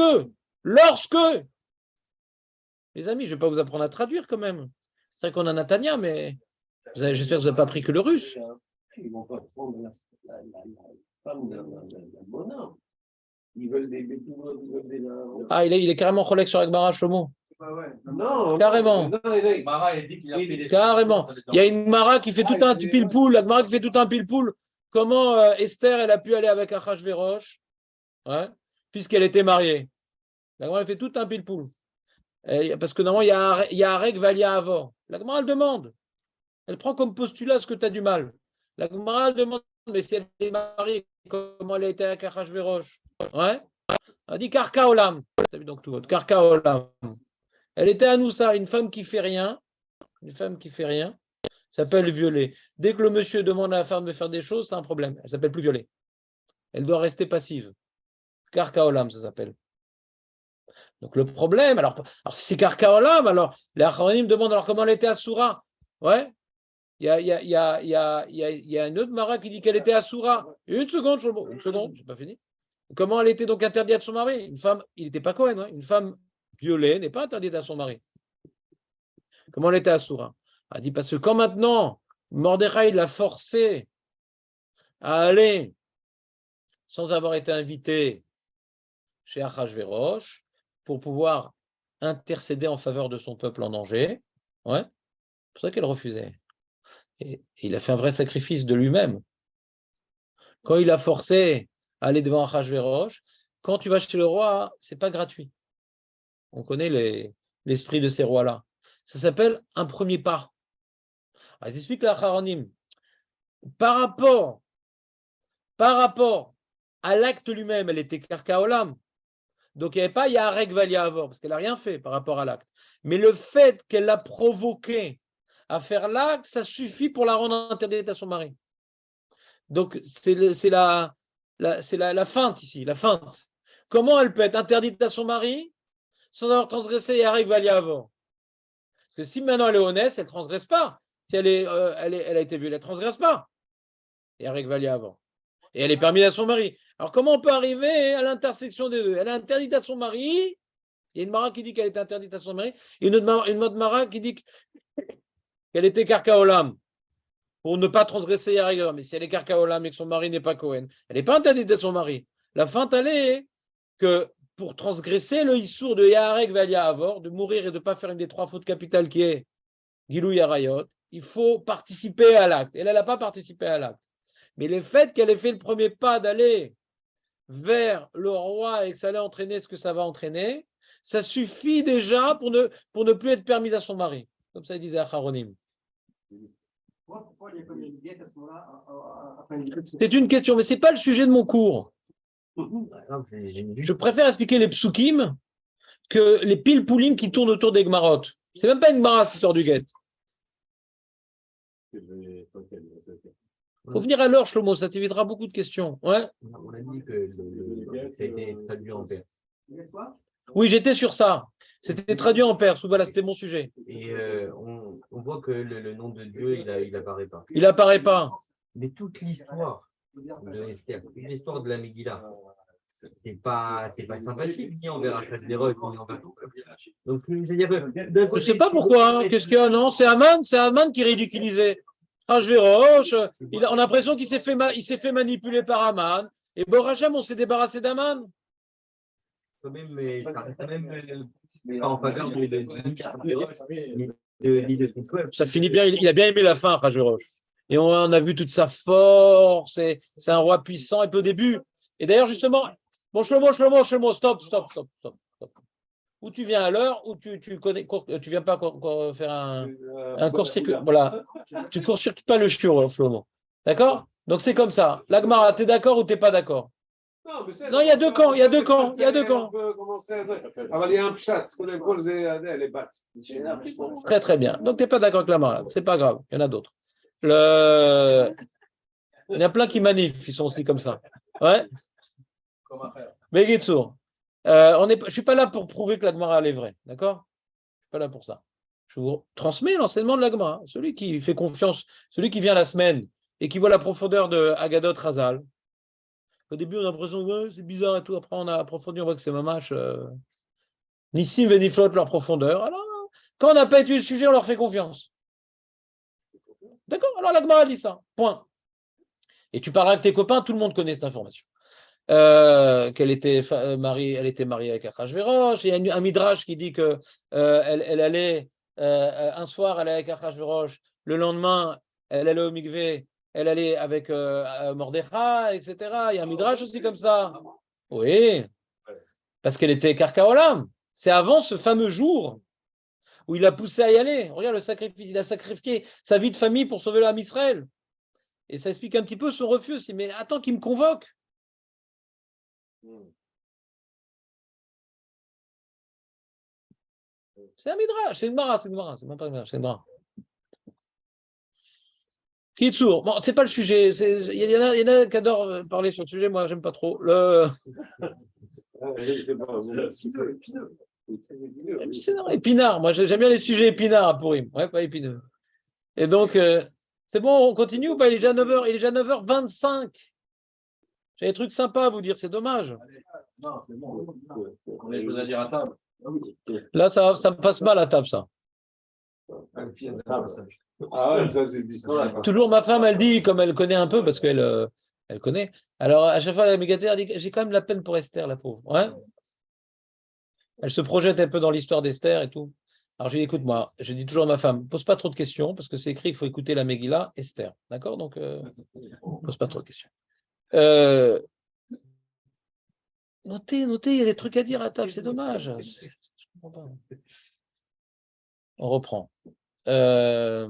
Les amis, je ne vais pas vous apprendre à traduire quand même. C'est vrai qu'on a Natania, mais j'espère que vous n'avez pas appris que le russe. Ils ne vont pas prendre la femme d'un bonhomme. Ils veulent des Ah, il est carrément collègue sur Agmara, Shlomo. Non, Carrément. Mara, il dit qu'il a pris des Carrément. Il y a une Mara qui fait tout un pile-poule, la Mara qui fait tout un pile-poule. Comment Esther, elle a pu aller avec Achashverosh, ouais, puisqu'elle était mariée. La Mara, elle fait tout un pile-poule. Parce que normalement, il y a Arek Valia Avor. La Mara, elle demande. Elle prend comme postulat ce que tu as du mal. La Mara, elle demande, mais si elle est mariée, comment elle a été avec Achashverosh? Ouais. Elle dit Karka Olam. Tu as vu donc tout votre Karka Olam. Elle était à nous ça, une femme qui fait rien, s'appelle violer. Dès que le monsieur demande à la femme de faire des choses, c'est un problème. Elle s'appelle plus violer. Elle doit rester passive. Karka Olam, ça s'appelle. Donc le problème, alors si c'est Karka Olam, alors les Acharonim demandent alors comment elle était Assoura. Ouais. Il y a une autre Mara qui dit qu'elle était Assoura. Une seconde, j'ai pas fini. Comment elle était donc interdite à son mari? Une femme, il n'était pas Cohen, une femme violée n'est pas interdite à son mari. Comment elle était Assoura? Elle dit parce que quand maintenant Mordechai l'a forcé à aller sans avoir été invité chez Achashverosh pour pouvoir intercéder en faveur de son peuple en danger, ouais, c'est pour ça qu'elle refusait. Et il a fait un vrai sacrifice de lui-même. Quand il a forcé à aller devant Achashverosh, quand tu vas chez le roi, c'est pas gratuit. On connaît l'esprit de ces rois-là. Ça s'appelle un premier pas. Alors, ils expliquent la Acharonim. Par rapport à l'acte lui-même, elle était Karka Olam. Donc il n'y avait pas Yarek Valia Avor, parce qu'elle n'a rien fait par rapport à l'acte. Mais le fait qu'elle l'a provoqué à faire l'acte, ça suffit pour la rendre interdite à son mari. Donc c'est la feinte ici, la feinte. Comment elle peut être interdite à son mari sans avoir transgressé Yarek Valia Avor? Parce que si maintenant elle est honnête, elle ne transgresse pas. Si elle a été violée, elle ne transgresse pas. Yarek Valia Avor. Et elle est permise à son mari. Alors, comment on peut arriver à l'intersection des deux? Elle est interdite à son mari. Il y a une Mara qui dit qu'elle est interdite à son mari. Et une autre Mara qui dit qu'elle était Karka Olam pour ne pas transgresser Yarek. Mais si elle est Karka Olam et que son mari n'est pas Cohen, elle n'est pas interdite à son mari. La feinte, elle est que pour transgresser le Issour de Yarek Valia Avor, de mourir et de ne pas faire une des 3 fautes capitales qui est Gilou Yarayot, il faut participer à l'acte. Elle n'a pas participé à l'acte. Mais le fait qu'elle ait fait le premier pas d'aller vers le roi et que ça allait entraîner ce que ça va entraîner, ça suffit déjà pour ne plus être permise à son mari. Comme ça, il disait Acharonim. C'est une question, mais ce n'est pas le sujet de mon cours. Je préfère expliquer les psukim que les pile-poulim qui tournent autour des Gmarot. Ce n'est même pas une Gemara, cette histoire du guet. Il faut venir à l'heure, Shlomo, ça t'évitera beaucoup de questions. Ouais. On a dit que ça a été traduit en perse. Oui, j'étais sur ça. C'était traduit en perse. Voilà, c'était mon sujet. Et on voit que le nom de Dieu, il apparaît pas. Il apparaît pas. Mais toute l'histoire de Esther, toute l'histoire de la Megillah, c'est pas sympathique ni envers Achashvérosh, ni envers tout. Donc, je veux dire, d'un Je côté, sais pas pourquoi. Qu'est-ce qu'il y a? Non, c'est Haman qui ridiculisait. Achashvérosh, on a l'impression qu'il s'est fait manipuler par Haman. Et bon, Hachem, on s'est débarrassé d'Haman. quand même, ça reste quand même pas en faveur de son peuple. Ça finit bien. Il a bien aimé la fin, Achashvérosh. Et on a vu toute sa force. C'est un roi puissant. Et puis au début. Et d'ailleurs, justement, bon, Shlomo, stop. Ou tu viens à l'heure, ou tu viens pas faire un court-circuit. Voilà. Tu court-circuites pas le shiur, Shlomo. D'accord? Donc c'est comme ça. L'Agmara, tu es d'accord ou tu n'es pas d'accord? Non, il y a deux camps. אבל יהיה פשט, קודם כל זה לבת. Très, très bien. Donc tu n'es pas d'accord avec l'Agmara. C'est pas grave. Il y en a d'autres. Il y en a plein qui manifestent. Ils sont aussi comme ça. Ouais? Mais Gitsour. Je ne suis pas là pour prouver que l'Agmara est vraie, d'accord? Je ne suis pas là pour ça. Je vous transmets l'enseignement de l'Agmara. Celui qui fait confiance, celui qui vient la semaine et qui voit la profondeur de Agadot Razal. Au début, on a l'impression que c'est bizarre et tout. Après, on a approfondi, on voit que c'est mamash. Nissim Veniflot, leur profondeur. Alors, quand on n'a pas étudié le sujet, on leur fait confiance. D'accord? Alors, l'Agmara dit ça. Point. Et tu parles avec tes copains, tout le monde connaît cette information. Qu'elle était mariée avec Achashvérosh. Il y a un midrash qui dit que elle allait un soir, elle allait avec Achashvérosh, le lendemain, elle allait au mikvé, elle allait avec Mordechai, etc. Il y a un midrash aussi comme ça. Oui, parce qu'elle était Karkaolam. C'est avant ce fameux jour où il a poussé à y aller. Regarde le sacrifice, il a sacrifié sa vie de famille pour sauver l'âme Israël. Et ça explique un petit peu son refus aussi. Mais attends qu'il me convoque. C'est un midrash, c'est une mara, c'est même pas un midrash, c'est une mara. Kitsour, bon, c'est pas le sujet. Il y en a qui adorent parler sur le sujet, moi j'aime pas trop. Épinard, moi j'aime bien les sujets épinards à Pourim, ouais, pas épineux. Et donc, c'est bon, on continue ou pas? Il est déjà 9h, il est déjà 9h25. J'ai des trucs sympas à vous dire, c'est dommage. Non, c'est bon. On a des choses à dire à table. Là, ça me passe mal à table, ça. Ah ouais, ça c'est distinct. Toujours ma femme, elle dit, comme elle connaît un peu, parce qu'elle elle connaît. Alors, à chaque fois, la mégatère, elle dit, j'ai quand même la peine pour Esther, la pauvre. Ouais. Elle se projette un peu dans l'histoire d'Esther et tout. Alors, je lui dis, écoute-moi, je dis toujours à ma femme, pose pas trop de questions, parce que c'est écrit, il faut écouter la Megillah, Esther. D'accord? Donc, pose pas trop de questions. Notez, il y a des trucs à dire à table, c'est dommage. Je comprends pas. On reprend. Elle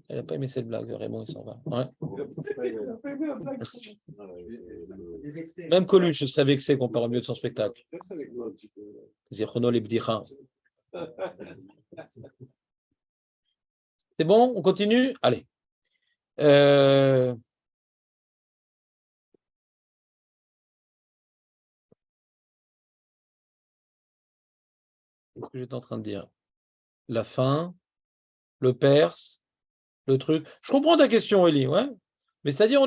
n'a pas aimé cette blague, Raymond, il s'en va. Ouais. Même Coluche serait vexé qu'on parle mieux de son spectacle. Zichrono Lebdicha. C'est bon, on continue? Allez. Qu'est-ce que j'étais en train de dire? La fin, le perse, le truc. Je comprends ta question, Elie, ouais. Mais c'est-à-dire, il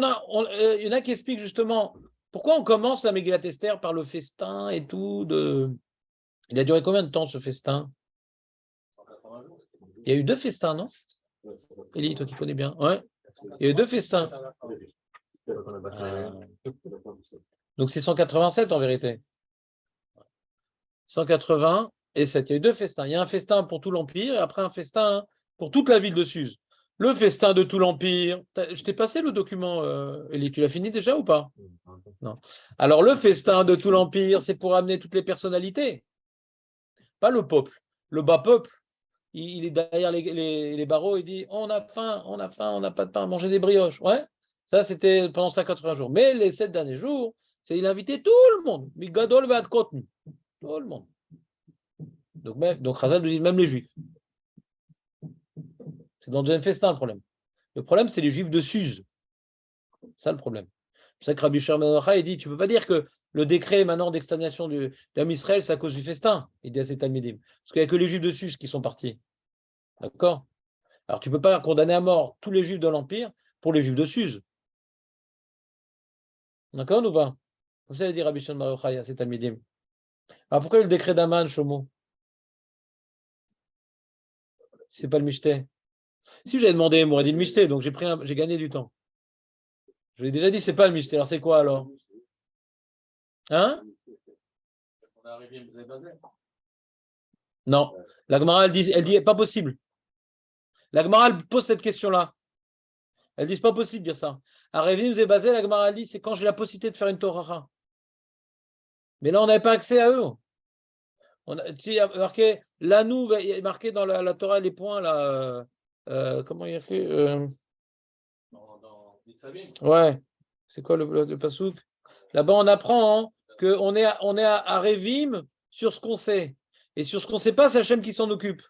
y en a qui expliquent justement pourquoi on commence la Megillat Esther par le festin et tout. Il a duré combien de temps ce festin? Il y a eu 2 festins, non? Elie, toi qui connais bien. Ouais. Il y a eu 2 festins. Donc c'est 187 en vérité. 180 et 7. Il y a eu 2 festins. Il y a un festin pour tout l'Empire et après un festin pour toute la ville de Suse. Le festin de tout l'Empire. Je t'ai passé le document, Elie. Tu l'as fini déjà ou pas? Non. Alors, le festin de tout l'Empire, c'est pour amener toutes les personnalités. Pas le peuple. Le bas peuple, il est derrière les barreaux, il dit on a faim, on n'a pas de pain, manger des brioches. Ouais. Ça, c'était pendant 180 jours. Mais les 7 derniers jours, il a invité tout le monde. Migadol va être contenu. Tout le monde. Donc Razal nous dit même les Juifs. C'est dans le deuxième festin le problème. Le problème, c'est les Juifs de Suse. C'est ça le problème. C'est ça que Rabbi Sherman il dit tu ne peux pas dire que le décret maintenant d'extermination de l'homme Israël, c'est à cause du festin, il dit à ses Talmidim. Parce qu'il n'y a que les juifs de Suse qui sont partis. D'accord? Alors tu ne peux pas condamner à mort tous les juifs de l'Empire pour les juifs de Suse. D'accord ou pas? Comme ça, il dit Rabbi Shimon Bar Yochai à ses Talmidim. Alors pourquoi le décret d'Aman, Shomo? Si c'est pas le Michté. Si j'avais demandé, il m'aurait dit le Michté, donc j'ai gagné du temps. Je lui ai déjà dit, c'est pas le Michté, alors c'est quoi alors? Hein? Non. La Gemara, elle dit pas possible. La Gemara, elle pose cette question-là. Elle dit, c'est pas possible de dire ça. À Révim Zébazé, la Gemara, elle dit, c'est quand j'ai la possibilité de faire une Torah. Mais là, on n'avait pas accès à eux. Il y a marqué, là, nous, il y a marqué dans la Torah les points, là, comment il y a fait ouais, c'est quoi le pasouk? Là-bas, on apprend hein, qu'on est à Révim sur ce qu'on sait. Et sur ce qu'on ne sait pas, c'est Hachem qui s'en occupe.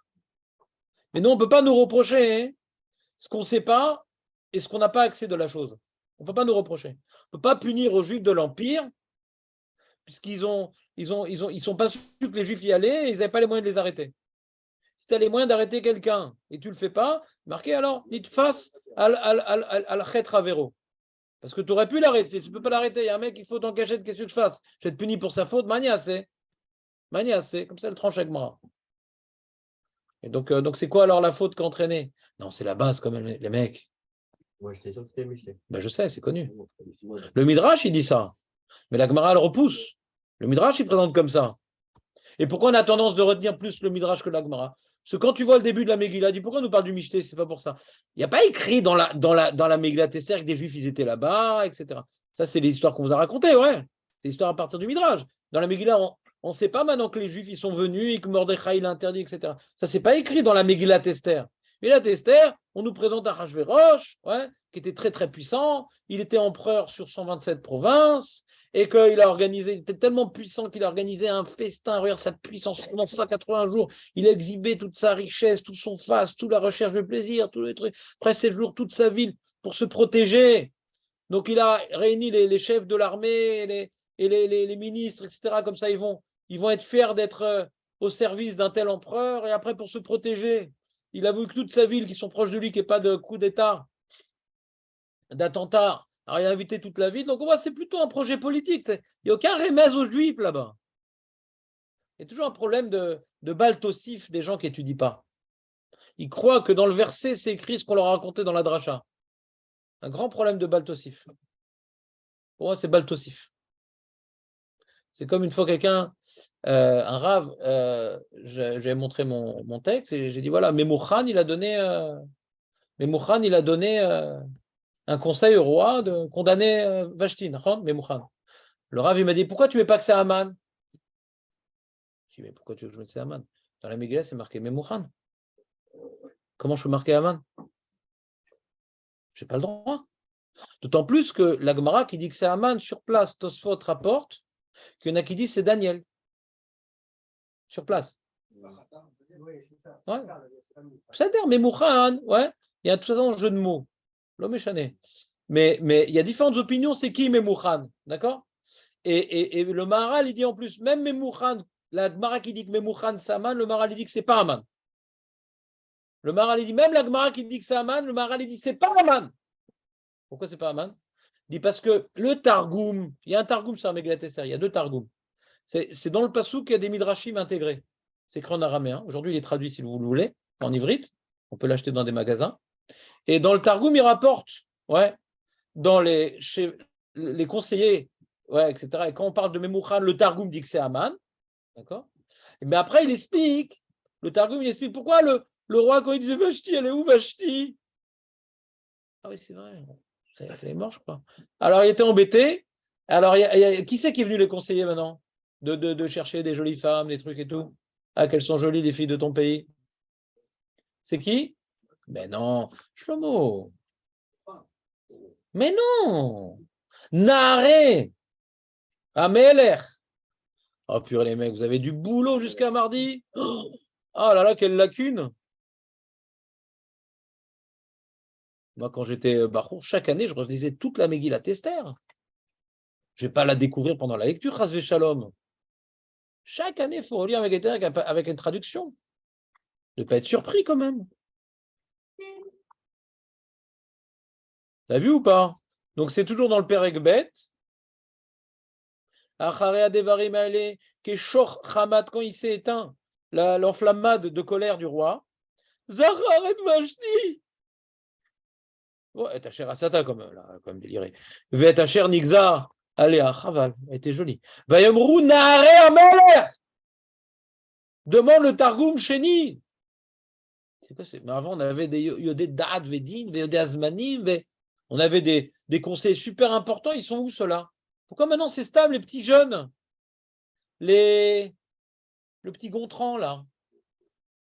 Mais nous, on ne peut pas nous reprocher hein, ce qu'on ne sait pas et ce qu'on n'a pas accès de la chose. On ne peut pas nous reprocher. On ne peut pas punir aux Juifs de l'Empire, puisqu'ils sont pas sûrs que les Juifs y allaient et ils n'avaient pas les moyens de les arrêter. Si tu as les moyens d'arrêter quelqu'un et tu ne le fais pas, marqué alors, ni te face al chet ravero. Parce que tu aurais pu l'arrêter, tu ne peux pas l'arrêter. Il y a un mec, il faut t'en cacher, qu'est-ce que je fasse? Je vais être puni pour sa faute, maniassé. Maniassé, comme ça, le tranche avec moi. Et donc c'est quoi alors la faute qu'entraîner? Non, c'est la base quand même, les mecs. Moi, j'étais sûr que c'était Michel. Ben, je sais, c'est connu. Le Midrash, il dit ça. Mais la Gemara, elle repousse. Le Midrash, il présente comme ça. Et pourquoi on a tendance de retenir plus le Midrash que la Gemara? Parce que quand tu vois le début de la Megillah, dis pourquoi on nous parle du Michté? C'est pas pour ça. Il n'y a pas écrit dans la Megillah Esther que des Juifs, ils étaient là-bas, etc. Ça, c'est les histoires qu'on vous a racontées, ouais. C'est l'histoire à partir du Midrash. Dans la Megillah, on ne sait pas maintenant que les Juifs, ils sont venus et que Mordechai l'a interdit, etc. Ça, c'est pas écrit dans la Megillah Esther. Megillah Esther, on nous présente Achashverosh, ouais, qui était très, très puissant. Il était empereur sur 127 provinces. Et qu'il a organisé, il était tellement puissant qu'il a organisé un festin, regarde sa puissance pendant 180 jours, il a exhibé toute sa richesse, tout son faste, toute la recherche de plaisir, tous les trucs, après 7 jours, toute sa ville pour se protéger. Donc il a réuni les chefs de l'armée les ministres, etc. Comme ça, ils vont être fiers d'être au service d'un tel empereur, et après pour se protéger, il a voulu que toute sa ville, qui sont proches de lui, qu'il n'y ait pas de coup d'État, d'attentat. Alors, il a invité toute la ville. Donc, on voit c'est plutôt un projet politique. Il n'y a aucun remède aux Juifs là-bas. Il y a toujours un problème de baltossif des gens qui n'étudient pas. Ils croient que dans le verset, c'est écrit ce qu'on leur a raconté dans la dracha. Un grand problème de baltossif. Pour moi, c'est baltossif. C'est comme une fois quelqu'un, un rave, j'avais montré mon texte et j'ai dit voilà, Memouchan, il a donné un conseil au roi de condamner Vashti, Memouchan. Le Rav, il m'a dit, pourquoi tu ne mets pas que c'est Aman? Je dis, mais pourquoi tu veux que je mette c'est Aman? Dans la Megillah, c'est marqué Memouchan. Comment je peux marquer Aman? Je n'ai pas le droit. D'autant plus que la Gemara qui dit que c'est Aman sur place, Tosfot rapporte qu'il y en a qui disent c'est Daniel. Sur place. Ouais. C'est-à-dire, Memouchan, ouais, il y a tout ça dans le jeu de mots. L'homme est chané. Mais il y a différentes opinions, c'est qui Memouchan? D'accord? Et le Maharal, il dit en plus, même Memouchan, la Gemara qui dit que Memouchan c'est Aman, le Maharal il dit que c'est pas Aman. Le Maharal il dit, même la Gemara qui dit que c'est Aman, le Maharal il dit c'est pas Aman. Pourquoi c'est pas Aman? Il dit parce que le Targum, il y a un Targum sur Megillat Esther, il y a 2 Targums. C'est dans le Passouk qu'il y a des Midrashim intégrés. C'est écrit en araméen. Aujourd'hui, il est traduit, si vous le voulez, en ivrite. On peut l'acheter dans des magasins. Et dans le Targum, il rapporte, ouais, chez les conseillers, ouais, etc. Et quand on parle de Memouchan, le Targum dit que c'est Aman. D'accord? Mais après, il explique, le Targum, il explique pourquoi le roi, quand il disait Vashti, elle est où Vashti? Ah oui, c'est vrai. Elle est morte, je crois. Alors, il était embêté. Alors, qui c'est qui est venu les conseiller maintenant de chercher des jolies femmes, des trucs et tout? Ah, qu'elles sont jolies, les filles de ton pays. C'est qui? Ben non, Shlomo. Mais non! Naré! Améler! Oh purée les mecs, vous avez du boulot jusqu'à mardi? Oh là là, quelle lacune! Moi, quand j'étais Bachour, chaque année, je relisais toute la Megillat Esther. Je ne vais pas la découvrir pendant la lecture, Chasvé Shalom. Chaque année, il faut relire avec une traduction. Ne pas être surpris quand même. T'as vu ou pas? Donc c'est toujours dans le Perek Bet. Acharea Devarim Ale, Keshor Hamad, quand il s'est éteint, l'enflammade de colère du roi. Zachar et Vashti. Oh, et Tacher Asata, comme déliré. Ve Tacher Nigza. Allez, Chaval, elle était jolie. Vayomrou Nahare Ameler. Demande le Targum Sheni. C'est quoi, mais avant, on avait des Yodé Dad, Vedin, Yodé Azmanim, on avait des conseils super importants. Ils sont où ceux-là? Pourquoi maintenant c'est stable, les petits jeunes? Le petit Gontran, là.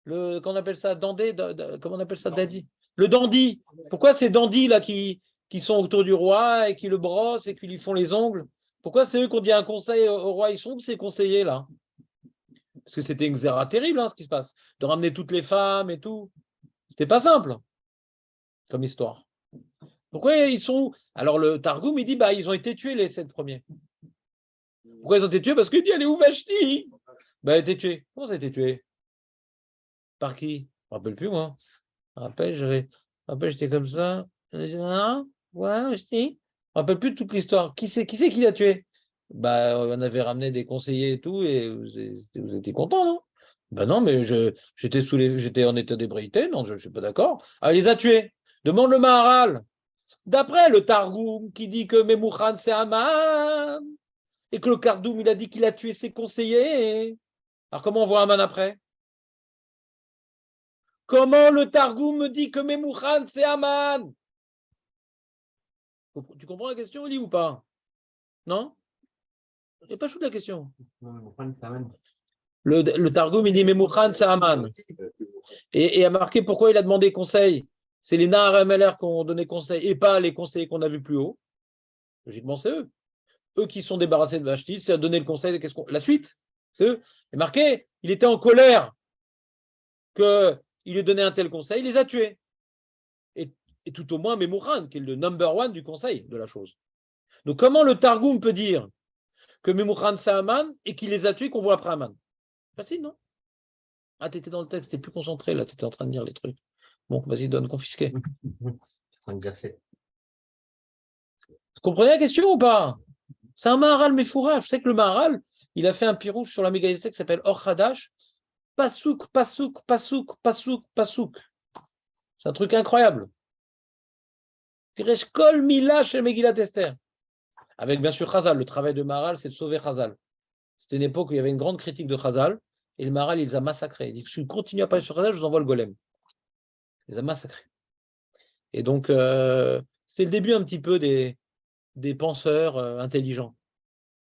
Qu'on appelle ça Dandé, comment on appelle ça, Daddy? Le dandy. Pourquoi ces dandys là qui sont autour du roi et qui le brossent et qui lui font les ongles? Pourquoi c'est eux qui ont dit un conseil au roi? Ils sont où ces conseillers là? Parce que c'était une xéra terrible ce qui se passe. De ramener toutes les femmes et tout. C'était pas simple comme histoire. Pourquoi ils sont où? Alors le Targum il dit ils ont été tués les 7 premiers. Pourquoi ils ont été tués? Parce qu'il dit elle est où Vashti? Elle a été tuée. Comment ça a été tué? Par qui? Je ne me rappelle plus, moi. Je me rappelle, j'étais comme ça. Ouais, je ne me rappelle plus de toute l'histoire. Qui c'est qui l'a tué? On avait ramené des conseillers et tout, et vous étiez contents, non? Non, mais j'étais en état d'ébriété, non, je ne suis pas d'accord. Ah, il les a tués. Demande le Maharal. D'après le Targum qui dit que Memouchan c'est Aman, et que le Kardoum il a dit qu'il a tué ses conseillers. Alors comment on voit Aman après? Comment le Targum me dit que Memouchan c'est Aman? Tu comprends la question, Eli, ou pas? Non? C'est pas chou de la question. Le Targum il dit Memouchan c'est Aman. Et a marqué pourquoi il a demandé conseil. C'est les Nahar Meler qui ont donné conseil et pas les conseillers qu'on a vus plus haut. Logiquement, c'est eux. Eux qui sont débarrassés de Vashti, c'est à donner le conseil de la suite. C'est eux. Et marqué, il était en colère qu'il lui donnait un tel conseil, il les a tués. Et tout au moins Memouchan, qui est le number one du conseil de la chose. Donc comment le Targum peut dire que Memouchan c'est Aman et qu'il les a tués qu'on voit après Aman? Facile, non? Ah, t'étais dans le texte, t'es plus concentré là, t'étais en train de lire les trucs. Bon, vas-y, donne, confisquer. Vous comprenez la question ou pas? C'est un Maharal Mefourach. Je sais que le Maharal, il a fait un pirouche sur la Mégaïsek qui s'appelle Or Hadash. Pasouk, pasouk, pasouk, pasouk, pasouk. C'est un truc incroyable. Piresh Kol Mila chez Megillat Esther. Avec bien sûr Chazal. Le travail de Maharal, c'est de sauver Chazal. C'était une époque où il y avait une grande critique de Chazal. Et le Maharal, il les a massacrés. Il dit que si je continue à parler sur Chazal, je vous envoie le golem. Il les a massacrés. Et donc, c'est le début un petit peu des penseurs intelligents.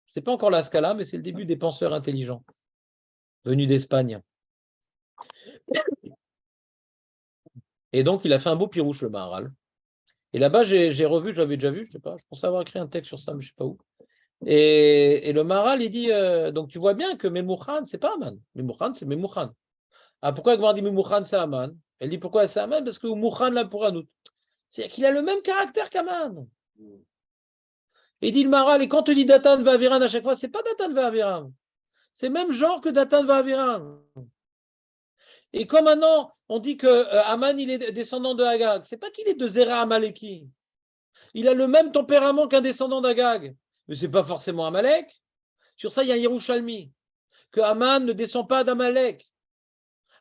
Ce n'est pas encore la Scala, mais c'est le début des penseurs intelligents venus d'Espagne. Et donc, il a fait un beau pirouche, le Maharal. Et là-bas, j'ai revu, je l'avais déjà vu, je ne sais pas, je pensais avoir écrit un texte sur ça, mais je ne sais pas où. Et le Maharal, il dit, donc tu vois bien que Memouchan, ce n'est pas Aman. Memouchan, c'est Memouchan. Ah, pourquoi Agmar dit Memouchan, c'est Aman? Elle dit, pourquoi c'est Aman? Parce que Memouchan, là, pour Anout. C'est-à-dire qu'il a le même caractère qu'Aman. Et il dit le Maharal, et quand tu dis Datan Vaviran à chaque fois, ce n'est pas Datan Vaviran. C'est le même genre que Datan Vaviran. Et comme maintenant, on dit que Aman, il est descendant de Agag, c'est pas qu'il est de Zera Amaleki. Il a le même tempérament qu'un descendant d'Agag. Mais ce n'est pas forcément Amalek. Sur ça, il y a un Yerushalmi. Que Aman ne descend pas d'Amalek.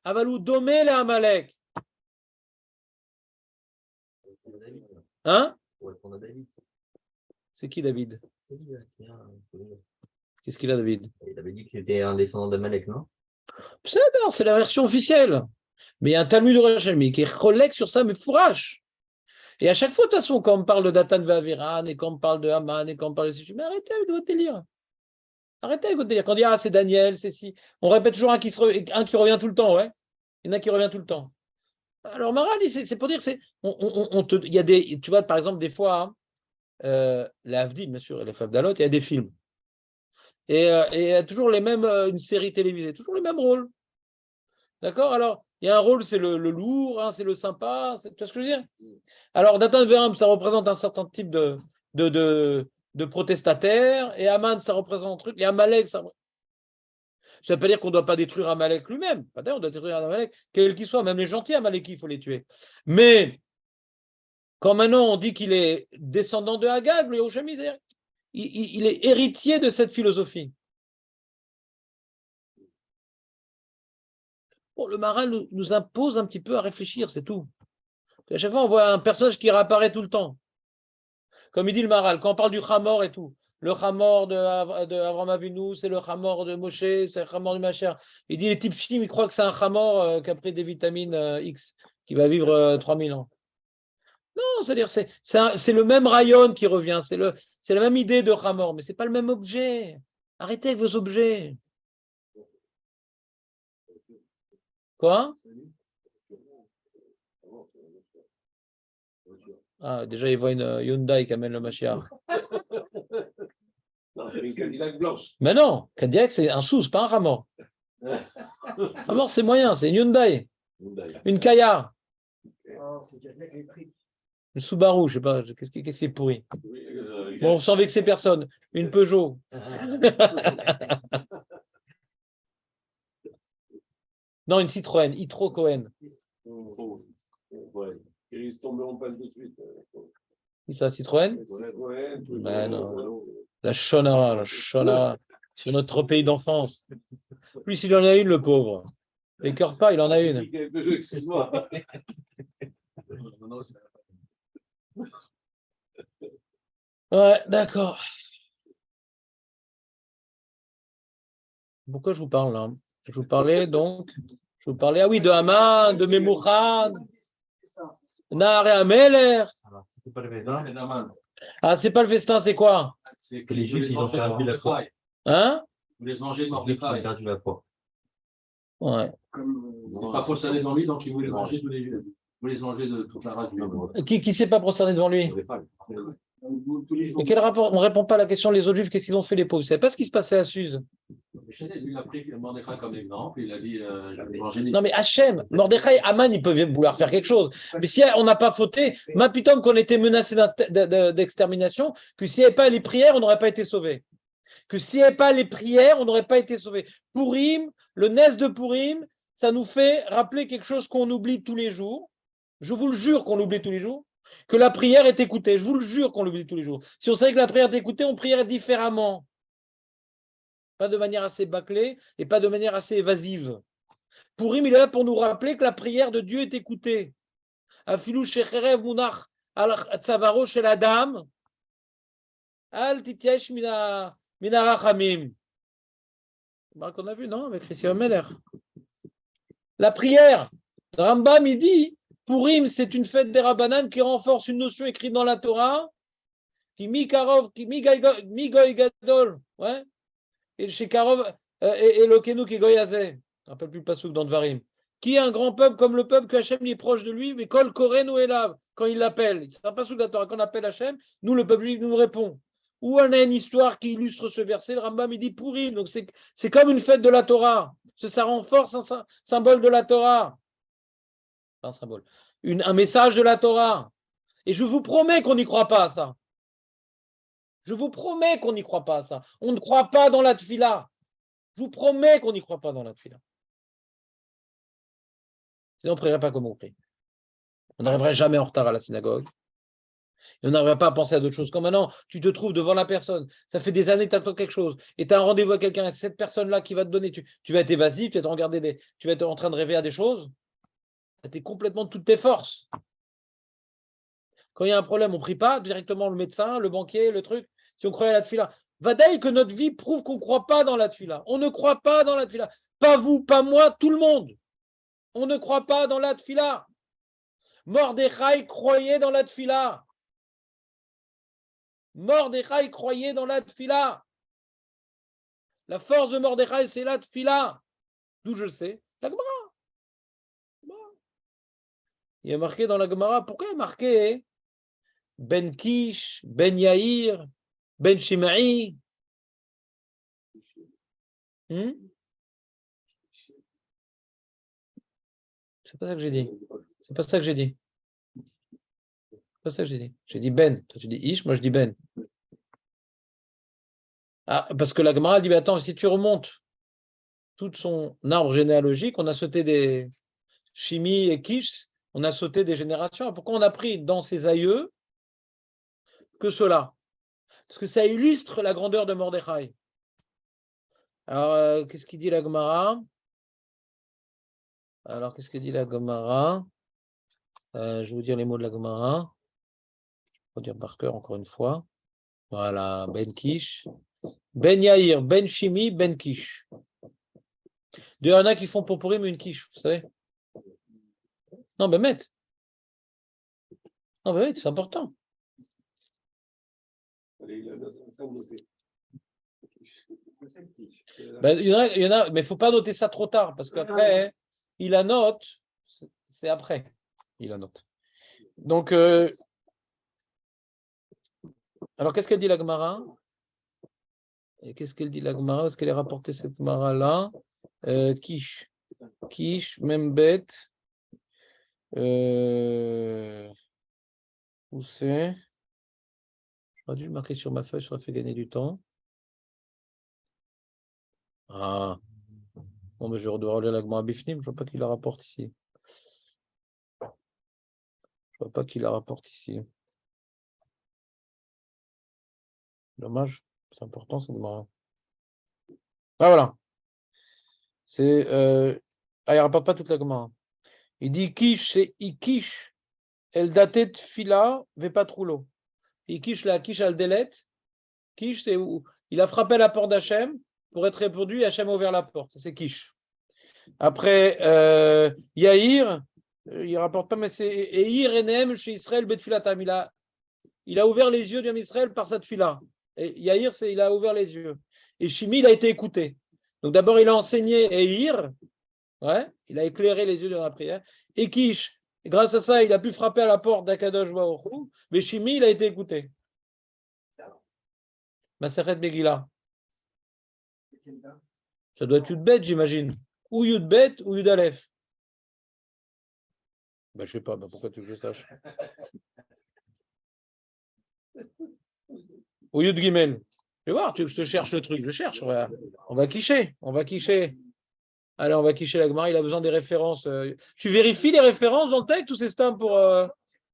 Avalou domé le Amalek. Hein? C'est qui David? Qu'est-ce qu'il a, David? Il avait dit que c'était un descendant d'Amalek, non? C'est la version officielle. Mais il y a un Talmud de Yerushalmi qui est collègue sur ça, mais fourrache. Et à chaque fois, de toute façon, quand on parle de Datan Vaviran, et quand on parle de Haman, et quand on parle de... Mais arrêtez avec votre délire. Arrêtez avec votre délire. Quand on dit, c'est Daniel, c'est si. On répète toujours un qui revient tout le temps, ouais. Il y en a qui revient tout le temps. Alors, Maral, c'est pour dire, il y a des... Tu vois, par exemple, des fois, la Havdim, bien sûr, et les Favdalot, il y a des films. Et il y a toujours les mêmes, une série télévisée, toujours les mêmes rôles. D'accord? Alors, il y a un rôle, c'est le lourd, c'est le sympa, tu vois ce que je veux dire? Alors, Datan Veram, ça représente un certain type de de protestataires, et Aman, ça représente un truc, et Amalek, ça ne veut pas dire qu'on ne doit pas détruire Amalek lui-même. Pas d'ailleurs, on doit détruire Amalek, quel qu'il soit, même les gentils Amalekis, il faut les tuer. Mais quand maintenant on dit qu'il est descendant de Agag, le Yehoshami, il est héritier de cette philosophie. Bon, le Maharal nous impose un petit peu à réfléchir, c'est tout. À chaque fois, on voit un personnage qui réapparaît tout le temps. Comme il dit le Maharal, quand on parle du Hamor et tout, le Hamor d'Avram Avinu, c'est le Hamor de Moshe, c'est le Hamor du Machère. Il dit les types films, ils croient que c'est un Hamor qui a pris des vitamines X, qui va vivre 3000 ans. Non, c'est-à-dire c'est le même rayon qui revient, c'est la même idée de Hamor, mais ce n'est pas le même objet. Arrêtez avec vos objets. Quoi? Ah, déjà, il voit une Hyundai qui amène le Mashiach. Non, c'est une Cadillac blanche. Mais non, Cadillac, c'est un sous, pas un Hamor. Hamor, c'est moyen, c'est une Hyundai, une Kaya, Ah, c'est Cadillac électrique. une Subaru, je sais pas, qu'est-ce qui est pourri. Bon, sans vexer personne, une Peugeot. Non, une Citroën, e-tro Cohen. Ouais. Ils se tomberont pas tout de suite. C'est ça, Citroën? Ben non. La Shonara, sur notre pays d'enfance. Plus il en a une, le pauvre. Les cœurs pas, il en a une. Excuse-moi. Ouais, d'accord. Pourquoi je vous parle là? Je vous parlais donc, ah oui, de Haman, de Memouchan, Nahar et Ameler. C'est pas le Véda. Ah, c'est pas le festin, c'est quoi? C'est que les Juifs, ils ont perdu la foi. Hein? Vous laissez manger de Les Juifs, ils ont Mordecai. perdu la foi. Ouais. C'est pas concerné dans lui, donc il voulait manger tous les Juifs. Il voulait manger de toute la race juive. Qui s'est pas prosterné devant lui? Tous les jours. Et quel rapport? On ne répond pas à la question, les autres juifs, qu'est-ce qu'ils ont fait les pauvres? Vous savez pas ce qui se passait à Suse? Lui, il a pris Mordecai comme exemple, il a dit je vais manger. Non mais Hachem, Mordechai, Aman, ils peuvent vouloir faire quelque chose. Mais si on n'a pas fauté, Mapitom qu'on était menacé d'extermination, que s'il n'y avait pas les prières, on n'aurait pas été sauvés. Que s'il n'y avait pas les prières, on n'aurait pas été sauvés. Pourim, le Nes de Pourim, ça nous fait rappeler quelque chose qu'on oublie tous les jours. Je vous le jure qu'on l'oublie tous les jours. Que la prière est écoutée. Je vous le jure qu'on l'oublie tous les jours. Si on savait que la prière est écoutée, on prierait différemment. Pas de manière assez bâclée et pas de manière assez évasive. Pourim, il est là pour nous rappeler que la prière de Dieu est écoutée. Afilou shecherev munach al tzavaro shel adam al tityesh mina rachamim. On a vu, non, avec Christian Meller. La prière, Rambam, il dit, Pourim, c'est une fête des Rabbanan qui renforce une notion écrite dans la Torah, qui mi goy gadol, ouais, et chez Karov, et Lokenu qui goy azeh, je ne rappelle plus le pasouk dans Dvarim, qui est un grand peuple comme le peuple que Hachem est proche de lui, mais Kol Korenu Elav, quand il l'appelle, c'est un pasouk de la Torah, quand on appelle Hachem, nous, le peuple juif, nous répond. Ou on a une histoire qui illustre ce verset, le Rambam, il dit Pourim, donc c'est comme une fête de la Torah, ça renforce un symbole de la Torah. Un symbole, un message de la Torah. Et je vous promets qu'on n'y croit pas à ça. Je vous promets qu'on n'y croit pas à ça. On ne croit pas dans la tfila. Je vous promets qu'on n'y croit pas dans la tfila. Sinon, on ne prierait pas comme on prie. On n'arriverait jamais en retard à la synagogue. Et on n'arriverait pas à penser à d'autres choses. Comme maintenant, tu te trouves devant la personne. Ça fait des années que tu attends quelque chose. Et tu as un rendez-vous avec quelqu'un. Et c'est cette personne-là qui va te donner. Tu vas être évasif, tu vas être en train de rêver à des choses. Tu es complètement de toutes tes forces. Quand il y a un problème, on ne prie pas directement le médecin, le banquier, le truc. Si on croyait à la tfila. Vadaï que notre vie prouve qu'on ne croit pas dans la tfila. On ne croit pas dans la tfila. Pas vous, pas moi, tout le monde. On ne croit pas dans la tfila. Mordechai croyait dans la tfila. Mordechai croyait dans la tfila. La force de Mordechai, c'est la tfila. D'où je le sais, la Gemara. Il y a marqué dans la Gemara, pourquoi il y a marqué Ben Kish, Ben Yair, Ben Shimaï? C'est pas ça que j'ai dit. C'est pas ça que j'ai dit. C'est pas ça que j'ai dit. J'ai dit Ben. Toi, tu dis Ish, moi je dis Ben. Ah, parce que la Gemara dit, mais attends, si tu remontes tout son arbre généalogique, on a sauté des Shimi et Kish, on a sauté des générations. Pourquoi on a pris dans ses aïeux que cela? Parce que ça illustre la grandeur de Mordechai. Alors, qu'est-ce qu'il dit la Gemara? Alors, qu'est-ce que dit la Gemara? Je vais vous dire les mots de la Gemara. Je vais dire par cœur encore une fois. Voilà, Ben Kish. Ben Yair, Ben Shimi, Ben Kish. Il y en a qui font pour pourrir, mais une quiche, vous savez. Non, ben mette. Non, ben mette, c'est important. Ben, il y en a, mais il ne faut pas noter ça trop tard, parce qu'après, il la note, c'est après. Il la note. Donc, alors qu'est-ce qu'elle dit la Gemara? Et qu'est-ce qu'elle dit la Gemara? Est-ce qu'elle a rapporté cette Gemara-là? Kish. Kish, même bête. Où c'est? J'aurais dû le marquer sur ma feuille, ça aurait fait gagner du temps. Ah. Bon, mais je vais devoir relire la Gemara Bifnim, je ne vois pas qui la rapporte ici. Je ne vois pas qui la rapporte ici. Dommage, c'est important cette Gemara. Ah voilà. C'est. Ah, il ne rapporte pas toute la Gemara. Il dit Kish, c'est Ikish, el datet fila, vepatroulo. Ikish, la Kish al delet. Kish, c'est où il a frappé la porte d'Hachem pour être répondu et Hachem a ouvert la porte. Ça, c'est Kish. Après, Yair, il ne rapporte pas, mais c'est Eir Enem chez Israël Betfilatam. Il a ouvert les yeux d'Yam Israël par cette fila. Et Yair, il a ouvert les yeux. Et Shimi, il a été écouté. Donc d'abord, il a enseigné Eir, ouais, il a éclairé les yeux dans la prière. Et Kish, grâce à ça, il a pu frapper à la porte d'Akadosh Baruch Hu, mais Shimi, il a été écouté. Maseret Megillah. Ça doit être Yud-Bet, j'imagine. Ou Yud-Bet ou Yud-Aleph. Ben, je ne sais pas, ben, pourquoi tu veux que je sache? Ou Yud-Gimel. Je vais voir, tu veux que je te cherche le truc? Je cherche. On va quicher. On va quicher. Allez, on va quicher la Gemara. Il a besoin des références. Tu vérifies les références dans le texte ou c'est simple